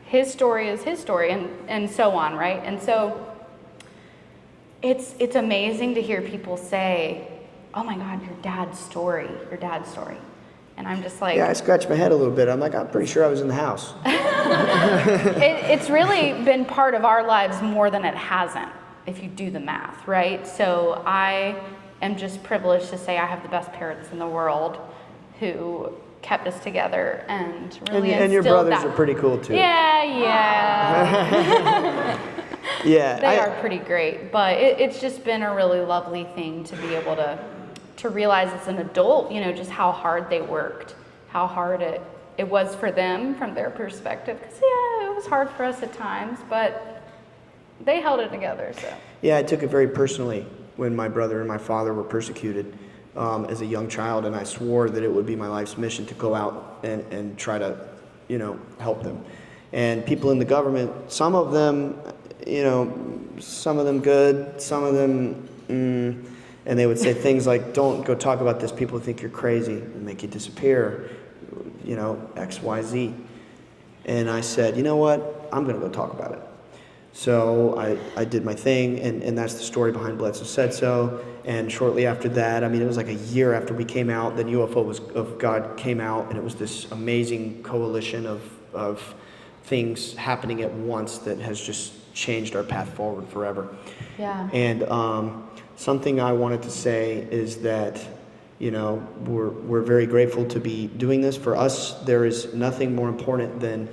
Speaker 3: His story is his story, and so on, right? And so it's amazing to hear people say, oh my God, your dad's story. And I'm just like...
Speaker 2: Yeah, I scratched my head a little bit. I'm like, I'm pretty sure I was in the house.
Speaker 3: It's really been part of our lives more than it hasn't, if you do the math, right? So I am just privileged to say I have the best parents in the world who kept us together and really
Speaker 2: And your
Speaker 3: instilled
Speaker 2: brothers
Speaker 3: that.
Speaker 2: are pretty cool too.
Speaker 3: Yeah.
Speaker 2: Yeah.
Speaker 3: They are pretty great, but it's just been a really lovely thing to be able to realize as an adult, just how hard they worked, how hard it was for them from their perspective. Because, it was hard for us at times, but they held it together, so.
Speaker 2: Yeah, I took it very personally when my brother and my father were persecuted as a young child, and I swore that it would be my life's mission to go out and try to, help them. And people in the government, some of them good, some of them, and they would say things like, don't go talk about this, people think you're crazy, and make you disappear, X, Y, Z. And I said, you know what, I'm gonna go talk about it. So I did my thing, and that's the story behind Bledsoe Said So. And shortly after that, it was like a year after we came out, then UFO of God came out, and it was this amazing coalition of things happening at once that has just changed our path forward forever.
Speaker 3: Yeah.
Speaker 2: And something I wanted to say is that, we're very grateful to be doing this. For us, there is nothing more important than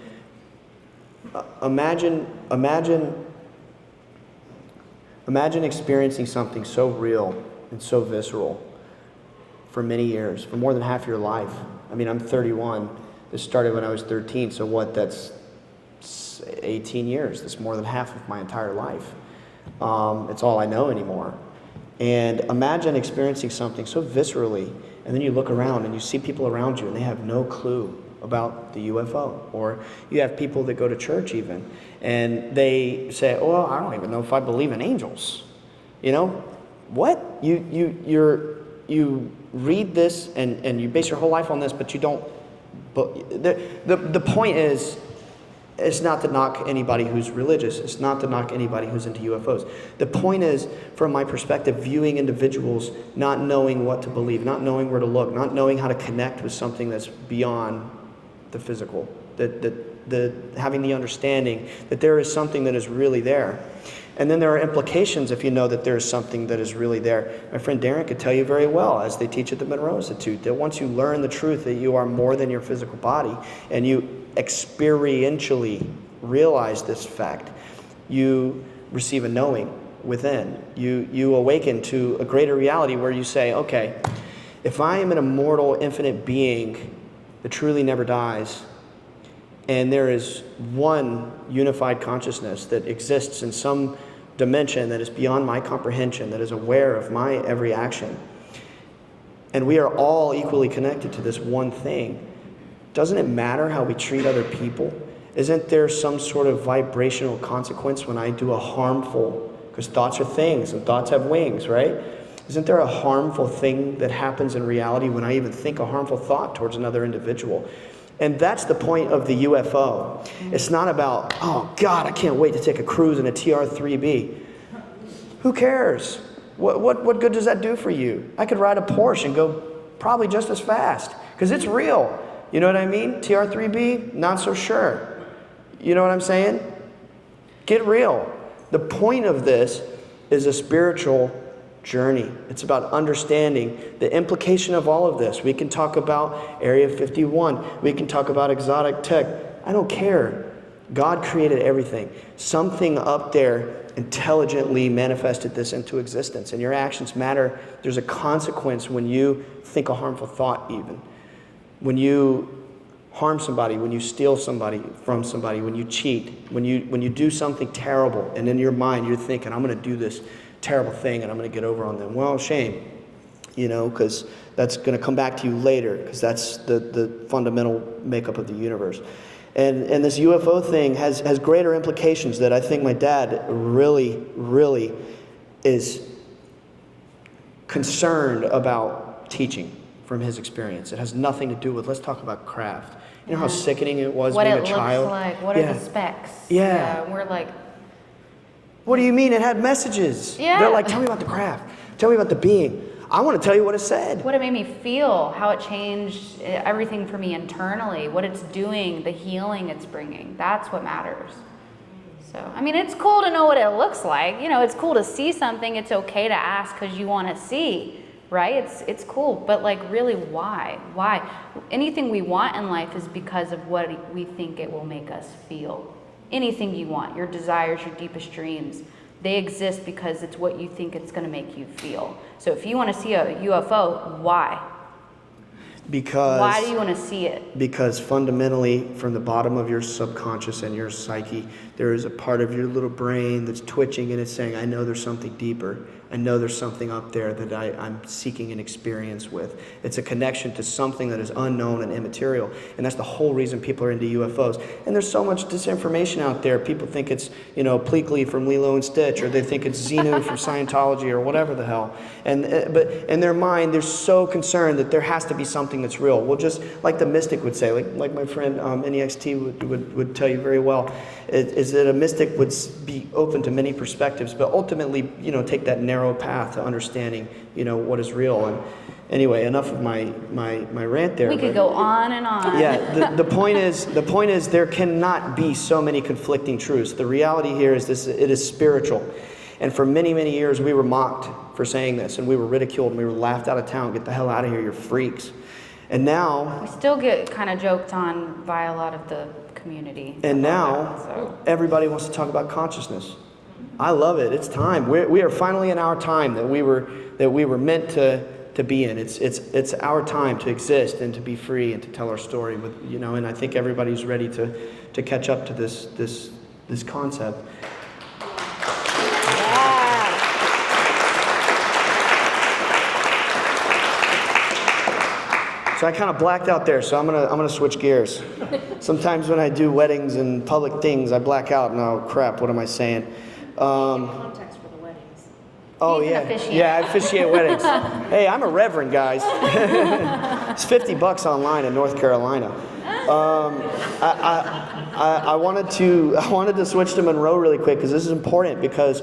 Speaker 2: imagine experiencing something so real and so visceral for many years, for more than half your life. I'm 31. This started when I was 13, so that's 18 years. That's more than half of my entire life. It's all I know anymore. And imagine experiencing something so viscerally, and then you look around and you see people around you and they have no clue about the UFO. Or you have people that go to church even, and they say, oh, well, I don't even know if I believe in angels. What? You read this and you base your whole life on this, but you don't. But the point is, it's not to knock anybody who's religious. It's not to knock anybody who's into UFOs. The point is, from my perspective, viewing individuals not knowing what to believe, not knowing where to look, not knowing how to connect with something that's beyond the physical, having the understanding that there is something that is really there. And then there are implications if you know that there is something that is really there. My friend Darren could tell you very well, as they teach at the Monroe Institute, that once you learn the truth that you are more than your physical body, and you experientially realize this fact, you receive a knowing within. You awaken to a greater reality where you say, okay, if I am an immortal, infinite being that truly never dies, and there is one unified consciousness that exists in some dimension that is beyond my comprehension, that is aware of my every action, and we are all equally connected to this one thing, doesn't it matter how we treat other people? Isn't there some sort of vibrational consequence when I do a harmful, because thoughts are things and thoughts have wings, right? Isn't there a harmful thing that happens in reality when I even think a harmful thought towards another individual? And that's the point of the UFO. It's not about, oh God, I can't wait to take a cruise in a TR-3B. Who cares? What good does that do for you? I could ride a Porsche and go probably just as fast, because it's real. You know what I mean? TR-3B, not so sure. You know what I'm saying? Get real. The point of this is a spiritual journey. It's about understanding the implication of all of this. We can talk about Area 51. We can talk about exotic tech. I don't care. God created everything. Something up there intelligently manifested this into existence, and your actions matter. There's a consequence when you think a harmful thought even. When you harm somebody, when you steal somebody from somebody, when you cheat, when you do something terrible, and in your mind you're thinking, I'm going to do this terrible thing and I'm going to get over on them. Well, shame, because that's going to come back to you later, because that's the fundamental makeup of the universe. And this UFO thing has greater implications that I think my dad really is concerned about teaching from his experience. It has nothing to do with, let's talk about craft. You know how sickening it was
Speaker 3: What
Speaker 2: being
Speaker 3: it
Speaker 2: a child?
Speaker 3: looks like, what are the specs?
Speaker 2: Yeah.
Speaker 3: We're like,
Speaker 2: What do you mean? It had messages.
Speaker 3: Yeah.
Speaker 2: They're like, tell me about the craft. Tell me about the being. I want to tell you what it said.
Speaker 3: what it made me feel, how it changed everything for me internally, what it's doing, the healing it's bringing. That's what matters. So, I mean, it's cool to know what it looks like. You know, it's cool to see something. It's okay to ask because you want to see, right? It's cool. But like, really, why? Why? Anything we want in life is because of what we think it will make us feel. Anything you want, your desires, your deepest dreams, they exist because it's what you think it's going to make you feel. So if you want to see a UFO, why? Why do you want to see it?
Speaker 2: Because fundamentally, from the bottom of your subconscious and your psyche, there is a part of your little brain that's twitching and it's saying, I know there's something deeper. I know there's something up there that I'm seeking an experience with. It's a connection to something that is unknown and immaterial. And that's the whole reason people are into UFOs. And there's so much disinformation out there. People think it's, Pleakley from Lilo and Stitch, or they think it's Xenu from Scientology, or whatever the hell. But in their mind, they're so concerned that there has to be something that's real. Well, just like the mystic would say, like my friend NEXT would tell you very well, is that a mystic would be open to many perspectives, but ultimately, take that narrow path to understanding, what is real. And anyway, enough of my rant there.
Speaker 3: We could go on and on.
Speaker 2: Yeah, the point is there cannot be so many conflicting truths. The reality here is this: it is spiritual. And for many, many years, we were mocked for saying this, and we were ridiculed, and we were laughed out of town. Get the hell out of here, you're freaks. And now,
Speaker 3: We still get kind of joked on by a lot of the community.
Speaker 2: and now,
Speaker 3: about that, so.
Speaker 2: everybody wants to talk about consciousness. I love it. It's time. We are finally in our time that we were meant to be in. It's our time to exist and to be free and to tell our story with, and I think everybody's ready to catch up to this concept. So I kind of blacked out there, so I'm gonna switch gears. Sometimes when I do weddings and public things, I black out and oh crap, what am I saying?
Speaker 7: Context for the weddings.
Speaker 2: Oh
Speaker 3: He's an
Speaker 2: yeah,
Speaker 3: officiant.
Speaker 2: yeah, I officiate weddings. Hey, I'm a reverend, guys. It's $50 online in North Carolina. I wanted to switch to Monroe really quick because this is important because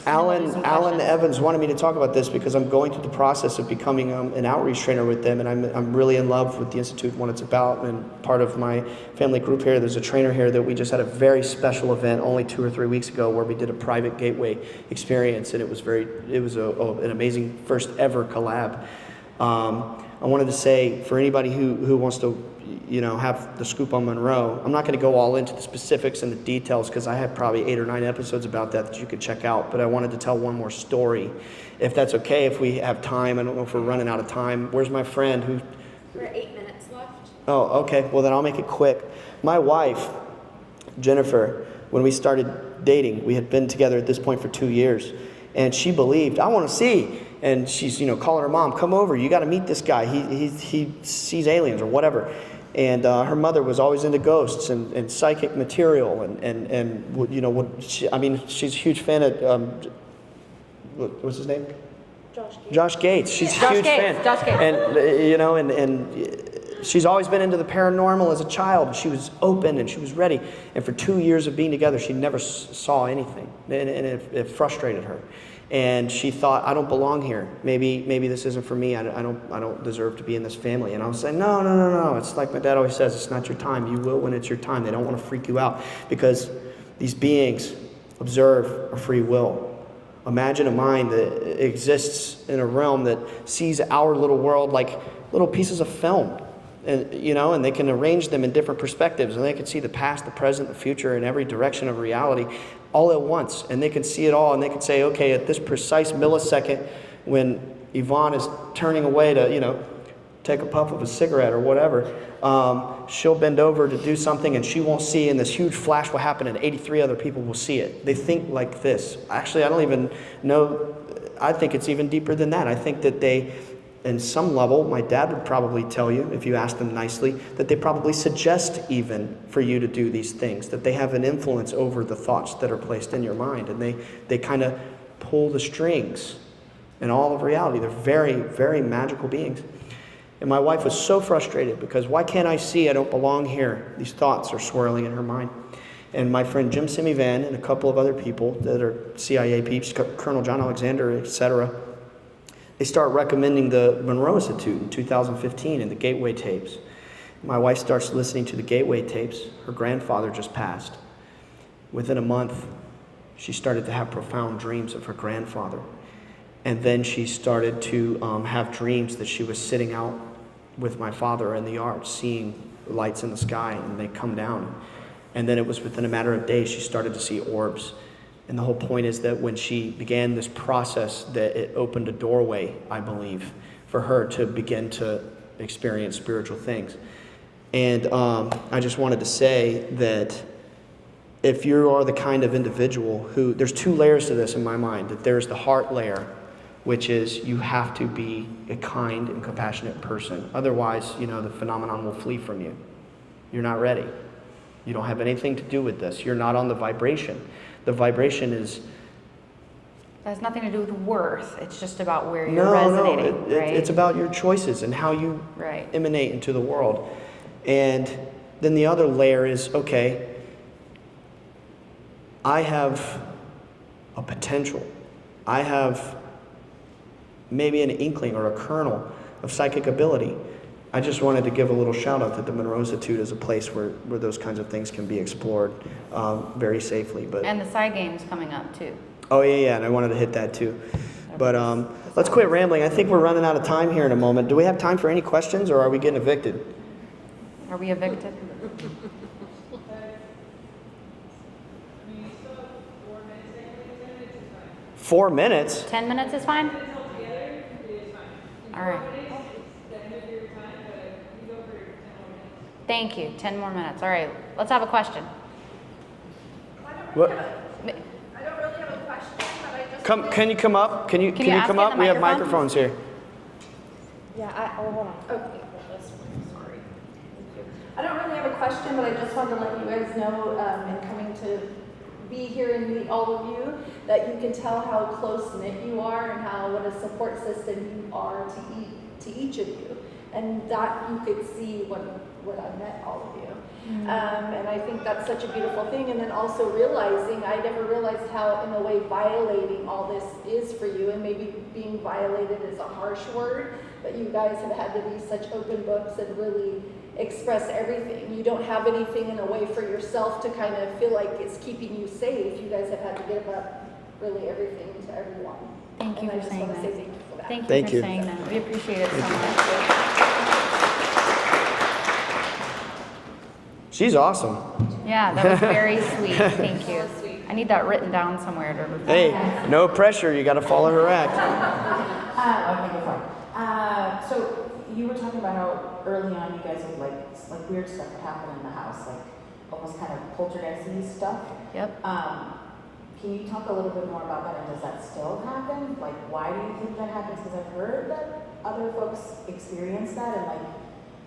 Speaker 2: Alan Evans wanted me to talk about this because I'm going through the process of becoming an outreach trainer with them, and I'm really in love with the Institute and what it's about. And part of my family group here, there's a trainer here that we just had a very special event only 2 or 3 weeks ago where we did a private gateway experience, and it was an amazing first ever collab. I wanted to say for anybody who wants to have the scoop on Monroe, I'm not going to go all into the specifics and the details because I have probably 8 or 9 episodes about that you could check out, but I wanted to tell one more story, if that's okay, if we have time. I don't know if we're running out of time. Where's my friend who...
Speaker 7: We're 8 minutes left.
Speaker 2: Oh, okay. Well, then I'll make it quick. My wife, Jennifer, when we started dating, we had been together at this point for 2 years, and she believed, I want to see. And she's, calling her mom, come over, you got to meet this guy. He sees aliens or whatever. And her mother was always into ghosts and psychic material she's a huge fan of, what's his name? Josh Gates. She's a huge fan.
Speaker 3: Josh Gates.
Speaker 2: And, and she's always been into the paranormal as a child. She was open and she was ready. And for 2 years of being together, she never saw anything. And it frustrated her. And she thought, I don't belong here. Maybe this isn't for me. I don't deserve to be in this family. And I was saying, no. It's like my dad always says, it's not your time. You will when it's your time. They don't want to freak you out because these beings observe a free will. Imagine a mind that exists in a realm that sees our little world like little pieces of film. And they can arrange them in different perspectives, and they can see the past, the present, the future, in every direction of reality all at once. And they can see it all, and they can say, okay, at this precise millisecond when Yvonne is turning away to, take a puff of a cigarette or whatever, she'll bend over to do something and she won't see, and this huge flash will happen and 83 other people will see it. They think like this. Actually, I don't even know. I think it's even deeper than that. I think that they in some level, my dad would probably tell you, if you asked them nicely, that they probably suggest even for you to do these things, that they have an influence over the thoughts that are placed in your mind, and they kind of pull the strings in all of reality. They're very, very magical beings. And my wife was so frustrated because why can't I see I don't belong here? These thoughts are swirling in her mind. And my friend Jim Simivan and a couple of other people that are CIA peeps, Colonel John Alexander, etc., they start recommending the Monroe Institute in 2015 and the Gateway tapes. My wife starts listening to the Gateway tapes. Her grandfather just passed. Within a month, she started to have profound dreams of her grandfather. And then she started to have dreams that she was sitting out with my father in the yard, seeing lights in the sky, and they come down. And then it was within a matter of days she started to see orbs. And the whole point is that when she began this process, that it opened a doorway, I believe, for her to begin to experience spiritual things. And I just wanted to say that if you are the kind of individual who, there's two layers to this in my mind, that there's the heart layer, which is you have to be a kind and compassionate person. Otherwise, the phenomenon will flee from you. You're not ready. You don't have anything to do with this. You're not on the vibration. The vibration is...
Speaker 3: It has nothing to do with worth. It's just about where you're resonating, right?
Speaker 2: It's about your choices and how you emanate into the world. And then the other layer is, okay, I have a potential. I have maybe an inkling or a kernel of psychic ability. I just wanted to give a little shout out that the Monroe Institute is a place where those kinds of things can be explored very safely.
Speaker 3: And the Psy Game's coming up too.
Speaker 2: Oh yeah, and I wanted to hit that too. But let's quit rambling. I think we're running out of time here in a moment. Do we have time for any questions, or are we getting evicted?
Speaker 3: Are we evicted?
Speaker 2: 4 minutes?
Speaker 3: 10 minutes is fine? All right. Thank you. 10 more minutes. All right. Let's have a question.
Speaker 2: What?
Speaker 7: I don't really have a question, but I just...
Speaker 2: Can you come up? Can you
Speaker 3: ask
Speaker 2: come
Speaker 3: in
Speaker 2: up?
Speaker 3: the
Speaker 2: We have
Speaker 3: microphone?
Speaker 2: microphones here.
Speaker 7: Yeah, hold on. Okay, this one, sorry. Thank you. I don't really have a question, but I just wanted to let you guys know, in coming to be here and meet all of you, that you can tell how close-knit you are and what a support system you are to each of you. And that you could see when I met all of you. And I think that's such a beautiful thing. And then also realizing, I never realized how, in a way, violating all this is for you. And maybe being violated is a harsh word, but you guys have had to be such open books and really express everything. You don't have anything in a way for yourself to kind of feel like it's keeping you safe. You guys have had to give up really everything to everyone.
Speaker 3: Thank you
Speaker 7: and
Speaker 3: for
Speaker 7: I just
Speaker 3: saying
Speaker 7: want to
Speaker 3: that.
Speaker 7: say thank you for that.
Speaker 3: Thank you for saying that. We appreciate it so much.
Speaker 2: She's awesome.
Speaker 3: Yeah, that was very sweet. Thank you. I need that written down somewhere to remember.
Speaker 2: Hey, no pressure. You got to follow her act.
Speaker 8: Okay, go for it. So you were talking about how early on you guys had like weird stuff would happen in the house, like almost kind of poltergeist-y stuff.
Speaker 3: Yep.
Speaker 8: Can you talk a little bit more about that, and does that still happen? Like, why do you think that happens? Because I've heard that other folks experience that, and like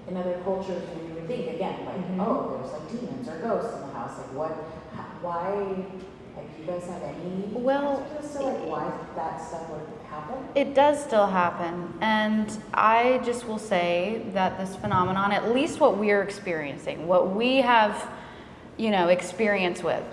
Speaker 8: in other cultures, you would think again, like, oh, there's like demons or ghosts in the house. Like, why? Like, do you guys have any answers to like why that stuff would happen?
Speaker 3: It does still happen, and I just will say that this phenomenon, at least what we're experiencing, what we have, experience with,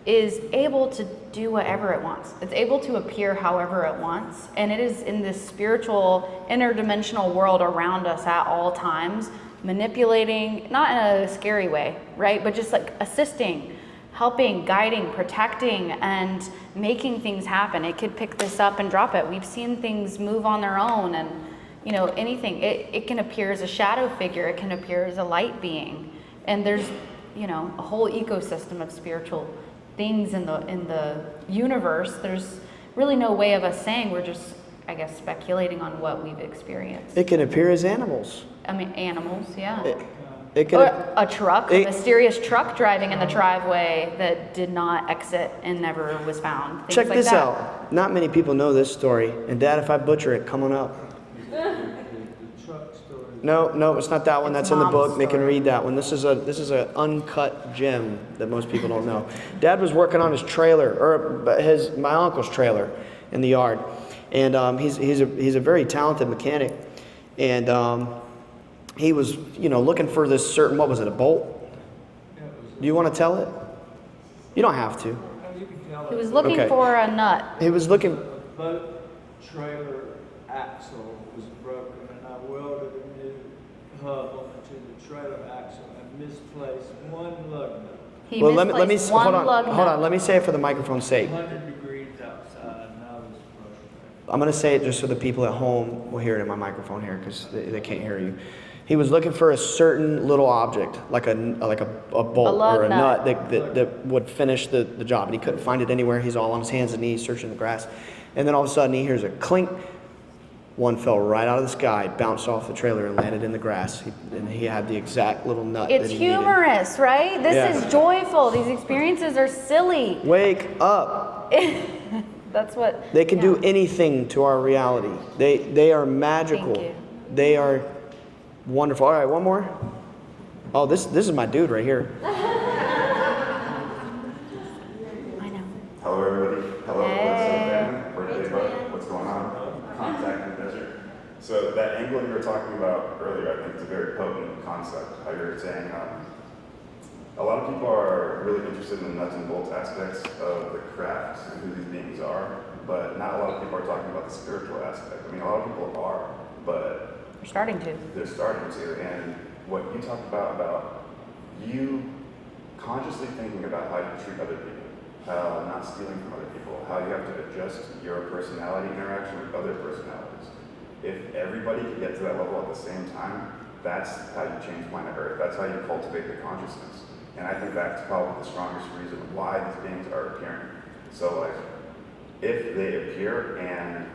Speaker 3: is able to do whatever it wants. It's able to appear however it wants, and it is in this spiritual, interdimensional world around us at all times, manipulating, not in a scary way, right? But just like assisting, helping, guiding, protecting, and making things happen. It could pick this up and drop it. We've seen things move on their own, and anything. It can appear as a shadow figure. It can appear as a light being, and there's a whole ecosystem of spiritual things in the universe. There's really no way of us saying. We're just, I guess, speculating on what we've experienced.
Speaker 2: It can appear as animals.
Speaker 3: I mean, animals, yeah.
Speaker 2: It can.
Speaker 3: Or a truck, a mysterious truck driving in the driveway that did not exit and never was found. Things
Speaker 2: Check
Speaker 3: like
Speaker 2: this
Speaker 3: that.
Speaker 2: out. Not many people know this story. And Dad, if I butcher it, come on up. No, it's not that one.
Speaker 3: It's
Speaker 2: That's in the
Speaker 3: Mom's
Speaker 2: book. They can
Speaker 3: story.
Speaker 2: read that one. This is a uncut gem that most people don't know. Dad was working on his trailer, or my uncle's trailer, in the yard, and he's a very talented mechanic, and he was looking for this certain, what was it, a bolt?
Speaker 4: Yeah, it was,
Speaker 2: Do you want to tell it? You don't have to.
Speaker 4: you can tell
Speaker 3: He
Speaker 4: it.
Speaker 3: was looking
Speaker 2: Okay.
Speaker 3: for a nut.
Speaker 2: He was looking.
Speaker 4: The boat trailer axle was broken, and I welded a new hub onto the trailer axle and misplaced one lug nut.
Speaker 3: He
Speaker 2: Well, let me
Speaker 3: misplaced one lug
Speaker 2: hold
Speaker 3: nut.
Speaker 2: on. Let me say it for the microphone's sake.
Speaker 4: 100 degrees outside, and I was broken.
Speaker 2: I'm going to say it just so the people at home will hear it in my microphone here, because they can't hear you. He was looking for a certain little object, like a bolt
Speaker 3: lug
Speaker 2: or a
Speaker 3: nut.
Speaker 2: nut that would finish the job, and he couldn't find it anywhere. He's all on his hands and knees searching the grass, and then all of a sudden he hears a clink. One fell right out of the sky, bounced off the trailer, and landed in the grass. And he had the exact little nut
Speaker 3: It's
Speaker 2: that he needed.
Speaker 3: humorous, right? This
Speaker 2: Yeah.
Speaker 3: is joyful. These experiences are silly.
Speaker 2: Wake up!
Speaker 3: That's what
Speaker 2: They can do anything to our reality. They are magical.
Speaker 3: Thank you.
Speaker 2: They are wonderful. All right, one more. Oh, this is my dude right here.
Speaker 3: I know.
Speaker 9: Hello, everybody. Hello,
Speaker 3: Hey.
Speaker 9: Bledsoe family. Birthday bud. What's going on? Contact in the desert. So that angle you were talking about earlier, I think is a very potent concept. How you're saying a lot of people are really interested in the nuts and bolts aspects of the craft and who these beings are, but not a lot of people are talking about the spiritual aspect. I mean, a lot of people are, but
Speaker 3: We're starting to.
Speaker 9: they're starting to. And what you talked about you consciously thinking about how you treat other people, how not stealing from other people, how you have to adjust your personality interaction with other personalities. If everybody could get to that level at the same time, that's how you change planet Earth. That's how you cultivate the consciousness. And I think that's probably the strongest reason why these beings are appearing. So like, if they appear and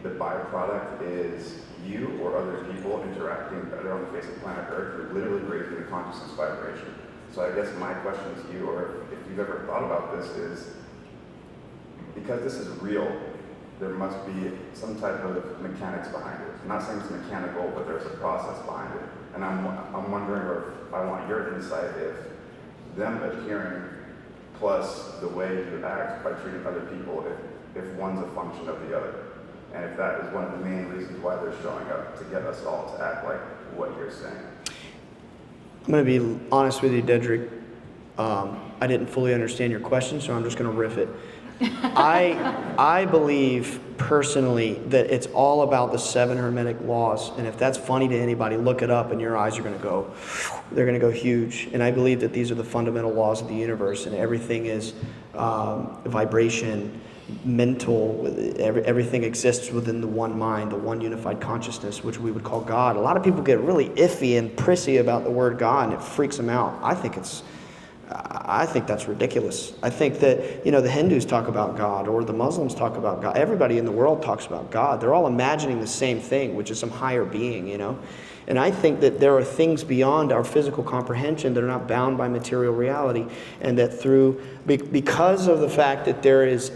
Speaker 9: the byproduct is you or other people interacting better on the face of planet Earth, you're literally raising the consciousness vibration. So I guess my question to you, or if you've ever thought about this, is because this is real, there must be some type of mechanics behind it. I'm not saying it's mechanical, but there's a process behind it. And I'm wondering, or if I want your insight, if them appearing plus the way you act by treating other people, if one's a function of the other. And if that is one of the main reasons why they're showing up, to get us all to act like what you're saying.
Speaker 2: I'm going to be honest with you, Dedrick. I didn't fully understand your question, so I'm just going to riff it. I believe personally that it's all about the 7 Hermetic laws, and if that's funny to anybody, look it up, and your eyes are going to go, they're going to go huge. And I believe that these are the fundamental laws of the universe, and everything is vibration, mental. Everything exists within the one mind, the one unified consciousness, which we would call God. A lot of people get really iffy and prissy about the word God, and it freaks them out. I think that's ridiculous. I think that, the Hindus talk about God, or the Muslims talk about God. Everybody in the world talks about God. They're all imagining the same thing, which is some higher being, And I think that there are things beyond our physical comprehension that are not bound by material reality, and that because of the fact that there is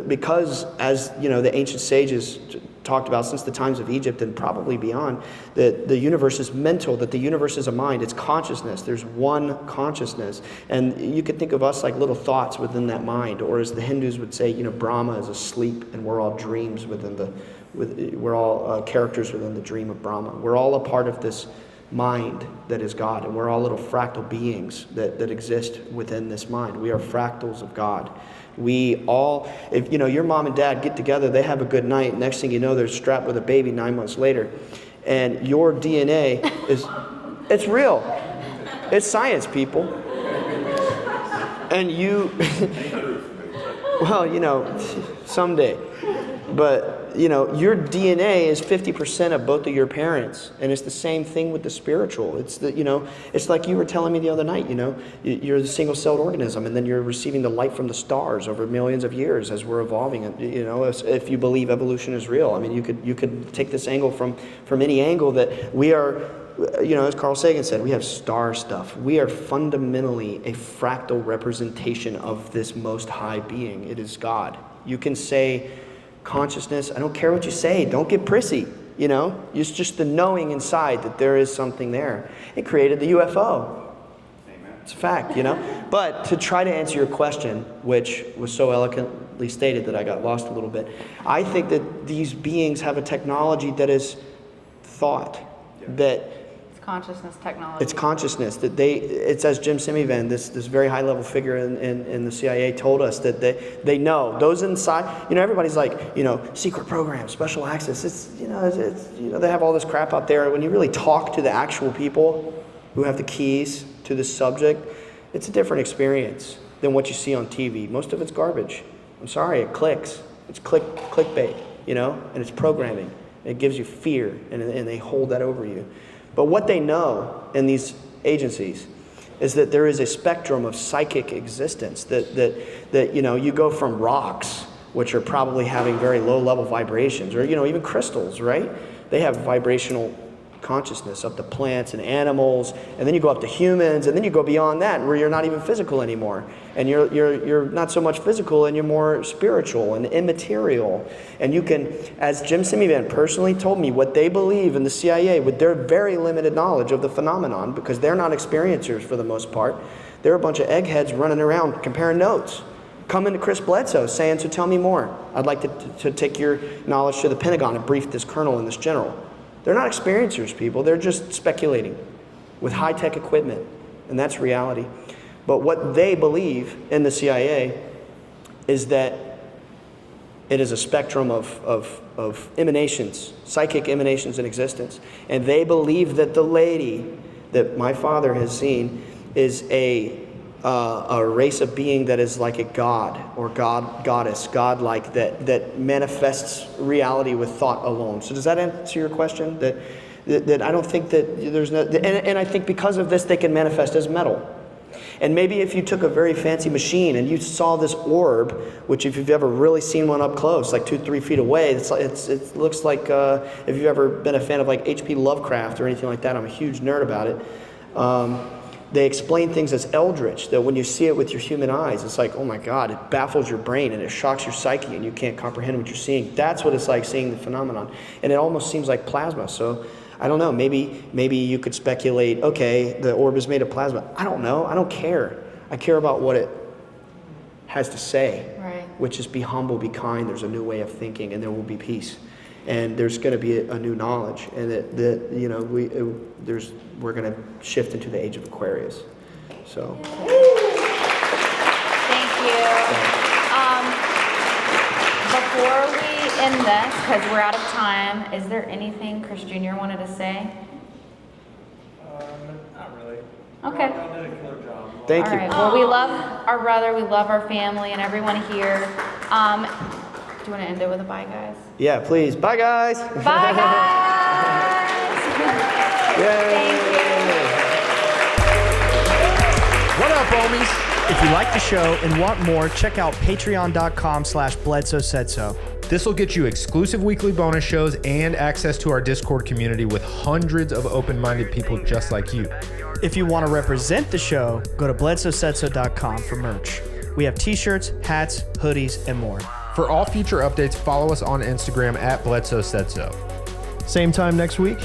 Speaker 2: because as the ancient sages talked about since the times of Egypt and probably beyond, that the universe is mental, that the universe is a mind, it's consciousness. There's one consciousness. And you could think of us like little thoughts within that mind, or as the Hindus would say, Brahma is asleep and we're all dreams we're all characters within the dream of Brahma. We're all a part of this mind that is God, and we're all little fractal beings that exist within this mind. We are fractals of God. We all, if your mom and dad get together, they have a good night. Next thing you know, they're strapped with a baby 9 months later. And your DNA it's real. It's science, people. And you, well, someday. But, your DNA is 50% of both of your parents. And it's the same thing with the spiritual. It's it's like you were telling me the other night, you're the single-celled organism, and then you're receiving the light from the stars over millions of years as we're evolving. And, if you believe evolution is real, I mean, you could take this angle from any angle that we are, as Carl Sagan said, we have star stuff. We are fundamentally a fractal representation of this most high being. It is God. You can say consciousness, I don't care what you say, don't get prissy. you know? It's just the knowing inside that there is something there. It created the UFO. It's a fact, you know? But to try to answer your question, which was so eloquently stated that I got lost a little bit, I think that these beings have a technology that is thought, that
Speaker 3: It's consciousness technology.
Speaker 2: it's consciousness, that it's as Jim Semivan, this very high level figure in the CIA told us, that they know, those inside, you know, everybody's like, you know, secret programs, special access, it's, you know, they have all this crap out there. When you really talk to the actual people who have the keys to this subject, it's a different experience than what you see on TV. Most of it's garbage. I'm sorry, it clicks. It's clickbait, you know, and it's programming. It gives you fear, and they hold that over you. But what they know in these agencies is that there is a spectrum of psychic existence, that you know, you go from rocks, which are probably having very low level vibrations, or, you know, even crystals, right? They have vibrational consciousness, up to plants and animals, and then you go up to humans, and then you go beyond that where you're not even physical anymore, and you're not so much physical, and you're more spiritual and immaterial. And you can, as Jim Semivan personally told me, what they believe in the CIA with their very limited knowledge of the phenomenon, because they're not experiencers for the most part, they're a bunch of eggheads running around comparing notes, coming to Chris Bledsoe saying, so tell me more, I'd like to take your knowledge to the Pentagon and brief this colonel and this general. They're not experiencers, people. They're just speculating with high-tech equipment, and that's reality. But what they believe in the CIA is that it is a spectrum of emanations, psychic emanations in existence. And they believe that the lady that my father has seen is a race of being that is like a god or goddess, godlike, that manifests reality with thought alone. So does that answer your question? That I don't think that there's no, and I think because of this they can manifest as metal. And maybe if you took a very fancy machine and you saw this orb, which if you've ever really seen one up close, like 2-3 feet away, it looks like, if you've ever been a fan of like H.P. Lovecraft or anything like that, I'm a huge nerd about it. They explain things as eldritch, that when you see it with your human eyes, it's like, oh my God, it baffles your brain and it shocks your psyche and you can't comprehend what you're seeing. That's what it's like seeing the phenomenon. And it almost seems like plasma. So I don't know, maybe you could speculate, okay, the orb is made of plasma. I don't know, I don't care. I care about what it has to say,
Speaker 3: Right.
Speaker 2: which is be humble, be kind, there's a new way of thinking, and there will be peace. And there's going to be a new knowledge, and that you know, we're going to shift into the age of Aquarius. So.
Speaker 3: Thank you. Before we end this, because we're out of time, is there anything Chris Jr. wanted to say?
Speaker 4: Not really.
Speaker 3: Okay.
Speaker 4: Y'all did a killer job.
Speaker 2: Thank
Speaker 3: All
Speaker 2: you.
Speaker 3: right. Well, we love our brother, we love our family, and everyone here. Do you want to end it with a bye, guys?
Speaker 2: Yeah, please. Bye, guys.
Speaker 3: Bye, guys. Thank you.
Speaker 6: What up, homies? If you like the show and want more, check out patreon.com/Bledsoe Said So.
Speaker 5: This will get you exclusive weekly bonus shows and access to our Discord community with hundreds of open-minded people just like you.
Speaker 6: If you want to represent the show, go to bledsoesaidso.com for merch. We have t-shirts, hats, hoodies, and more.
Speaker 5: For all future updates, follow us on Instagram at Bledsoe Said So.
Speaker 6: Same time next week.